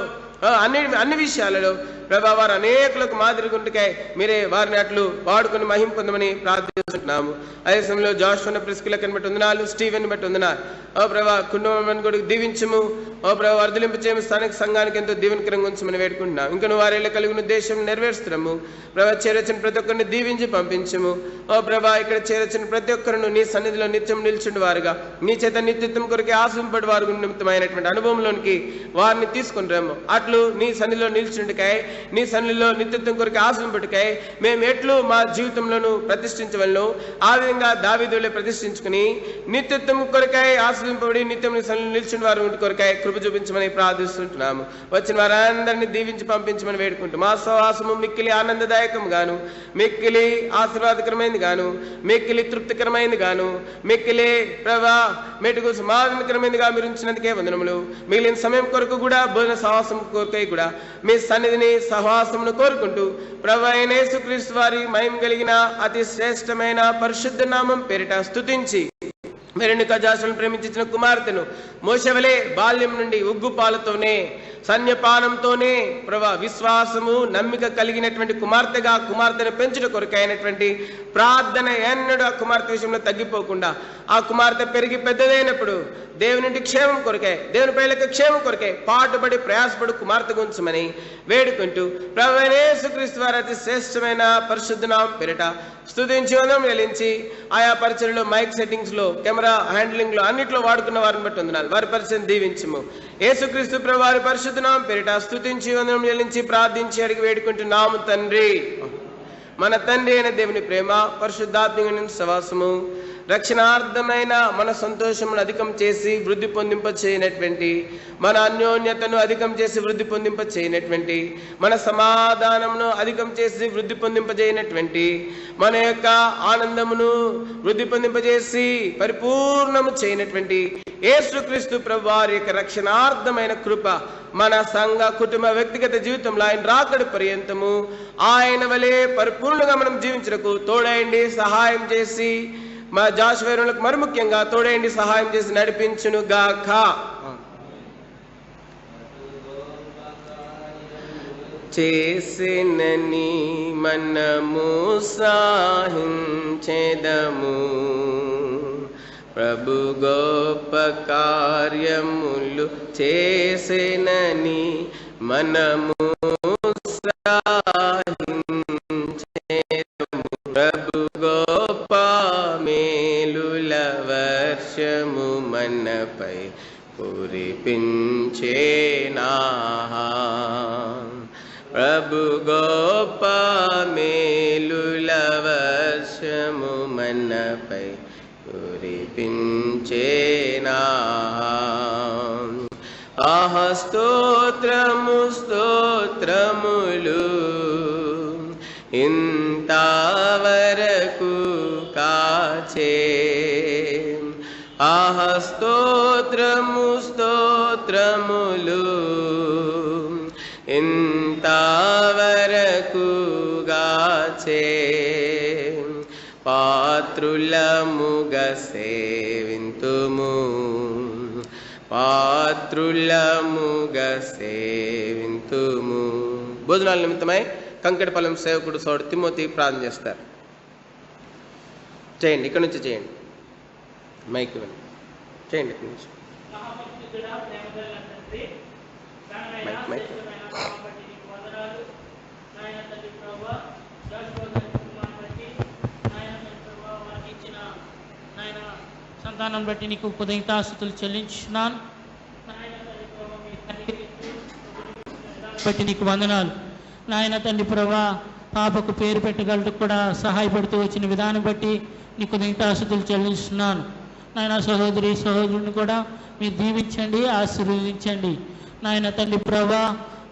అన్ని విషయాలలో ప్రభా వారు అనేకులకు మాదిరిగా ఉంటకై మీరే వారిని అట్లు వాడుకొని మహిమ పొందమని ప్రార్థిస్తున్నాము. అదే సమయంలో జాషువా ప్రిస్కిలకని బట్టి వందనాలు, స్టీవెన్ బట్టి వందనాలు. ఓ ప్రభా కుటుంబం కూడా దీవించము. ఓ ప్రభా వర్ధలింపు చేయము. స్థానిక సంఘానికి ఎంతో దీవెనకరంగా ఉంచమని వేడుకుంటున్నాం. ఇంకా నువ్వు వారిలో కలిగిన ఉద్దేశం నెరవేరుస్తున్నాము. ప్రభా చేరొచ్చిన ప్రతి ఒక్కరిని దీవించి పంపించము. ఓ ప్రభా ఇక్కడ చేరొచ్చిన ప్రతి ఒక్కరిను నీ సన్నిధిలో నిత్యం నిల్చుండి వారుగా నీ చేత నిత్యత్వం కొరకే ఆశింపడి వారు నిమిత్తమైనటువంటి అనుభవంలోనికి వారిని తీసుకుని రాము. అట్లు నీ సన్నిధిలో నిల్చుండికాయ, నీ సన్నిధిలో నిత్యత్వం కొరకు ఆశింపటికై మేము ఎట్లు మా జీవితంలోనూ ప్రతిష్ఠించవలను ఆ విధంగా దావీదులే ప్రతిష్ఠించుకుని నిత్యత్వం కొరకై ఆశింపబడి నిత్యం నీ సన్నిధిలో నిల్చుని వారు ఉంటి కొరకై కృప చూపించమని ప్రార్థిస్తుంటున్నాము. వచ్చిన వారందరినీ దీవించి పంపించమని వేడుకుంటూ మా సహవాసము మిక్కిలి ఆనందదాయకం గాను, మిక్కిలి ఆశీర్వాదకరమైంది గాను, మిక్కిలి తృప్తికరమైంది గాను, మిక్కిలి ప్రభా మెటుకు సమాధానకరమైనదిగా మీరు ఉంచినందుకే వందనములు. మిగిలిన సమయం కొరకు కూడా భోజన సహవాసం కొరకై కూడా మీ సన్నిధిని సహవాసమును కోరుకుంటూ ప్రభు అయిన యేసుక్రీస్తు వారి మహిమ కలిగిన అతి శ్రేష్టమైన పరిశుద్ధ నామం పేరిట స్తుతించి మెరెనికా జాషువను ప్రేమించిన కుమార్తెను మోషవలే బాల్యం నుండి ఉగ్గుపాలతోనే సన్యపానంతోనే ప్రభా విశ్వాసము నమ్మిక కలిగినటువంటి కుమార్తెను పెంచుట కొరకైనటువంటి ప్రార్థన ఎన్నడూ ఆ కుమార్తె విషయంలో తగ్గిపోకుండా ఆ కుమార్తె పెరిగి పెద్దదైనప్పుడు దేవుని నుండి క్షేమం కొరకే, దేవుని ప్రజలకు క్షేమం కొరకే పాటుపడి ప్రయాసపడు కుమార్తె గుంచమని వేడుకుంటూ ప్రభువైన యేసుక్రీస్తు వారి అతి శ్రేష్టమైన పరిశుద్ధ నామం పేరిట స్తుతించి వందనం చెల్లించి ఆయా పరిచయలో మైక్ సెట్టింగ్స్ లో కెమెరా హ్యాండ్లింగ్ లో అన్నిట్లో వాడుకున్న వారిని బట్టి వందనాలు. వారి పరిచయం దీవించము. యేసుక్రీస్తు ప్రభు వారి పరిశుద్ధ నామం పేరిట స్తుతించి వందనం చెల్లించి ప్రార్థించి అడిగి వేడుకుంటున్నాము తండ్రి. మన తండ్రి అయిన దేవుని ప్రేమ, పరిశుద్ధాత్మ సవాసము, రక్షణార్థమైన మన సంతోషమును అధికం చేసి వృద్ధి పొందింప చేయనటువంటి, మన అన్యోన్యతను అధికం చేసి వృద్ధి పొందింప చేయనటువంటి, మన సమాధానమును అధికం చేసి వృద్ధి పొందింపజేయనటువంటి, మన యొక్క ఆనందమును వృద్ధి పొందింపజేసి పరిపూర్ణము చేయనటువంటి యేసుక్రీస్తు ప్రభు వారి యొక్క రక్షణార్థమైన కృప మన సంఘ కుటుంబ వ్యక్తిగత జీవితంలో ఆయన రాకడ పర్యంతము ఆయన వలె పరిపూర్ణంగా మనం జీవించడానికి తోడైండి సహాయం చేసి మా జాషువాకు మరి ముఖ్యంగా తోడైండి సహాయం చేసి నడిపించును గాక. చేసినని మనము సాహించెదము, ప్రభు గొప్ప కార్యములు చేసినని మనము సాహించెదము, ప్రభు గొప్ప మేలుల వర్షము మనపై కురిపించేనా, ప్రభు గొప్ప మేలుల వర్షము మనపై కురిపించేనా. ఆహ స్తోత్రము స్తోత్రములు ఇంతవరకు కాచే, ఆహ స్తోత్రము స్తోత్రములు ఇంతవరకు గాచే, పాత్రులముగా సేవింతుము, పాత్రులముగా సేవింతుము. భోజనాల నిమిత్తమై కంకటపాలెం సేవకుడు సోడు తిమోతి ప్రార్థన చేస్తారు. చేయండి, ఇక్కడ నుంచి చేయండి, మైక్ చేయండి, ఇక్కడ నుంచి మైక్. సంతానం బట్టి నీకు కృతజ్ఞతాస్తుతులు చెల్లించున్నాను. బట్టి నీకు వందనాలు నాయన తండ్రి ప్రభా. పాపకు పేరు పెట్టగలటకు కూడా సహాయపడుతూ వచ్చిన విధానం బట్టి నీకు కృతజ్ఞతాస్తుతులు చెల్లిస్తున్నాను. నాయన సహోదరి సహోదరుని కూడా మీరు దీవించండి, ఆశీర్వదించండి. నాయన తండ్రి ప్రభా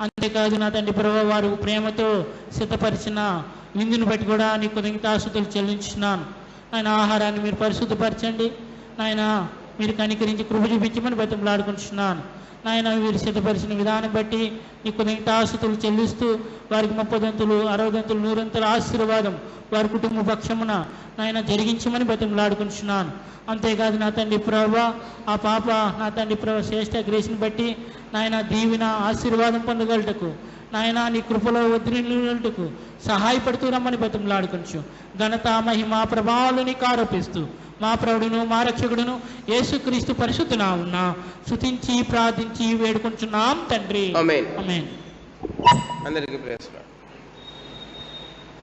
అంతేకాదు నా తండ్రి ప్రభు వారు ప్రేమతో సిద్ధపరిచిన విందుని బట్టి కూడా నీ కృతజ్ఞతాస్తుతులు చెల్లించున్నాను. ఆయన ఆహారాన్ని మీరు పరిశుద్ధపరచండి నాయన, మీరు కనికరించి కృప చూపించమని బతిమలాడుకుంటున్నాను నాయన. వీరు సిద్ధపరిచిన విధానం బట్టి నీ కృతజ్ఞతాస్తుతులు చెల్లిస్తూ వారికి 30 దంతులు 60 దంతులు 100 దంతుల ఆశీర్వాదం వారి కుటుంబ పక్షమున నాయన జరిగించమని బతిమలాడుకుంటున్నాను. అంతేకాదు నా తండ్రి ప్రభు ఆ పాప నా తండ్రి ప్రభు శ్రేష్ఠ గ్రేస్ని బట్టి నాయన దీవిన ఆశీర్వాదం పొందగలటకు నాయన నీ కృపలో వదిలినట్టుకు సహాయపడుతూ రమ్మని బతిమలాడుకొంచు. ఘనత మహిమ ప్రభావాలు నీకు ఆరోపిస్తూ మా ప్రభుడును మా రక్షకుడును యేసుక్రీస్తు పరిశుద్ధ నామమున స్తుతించి ప్రార్థించి వేడుకొంచున్నాం తండ్రి. ఆమేన్. ఆమేన్. అందరికీ ప్రేమ.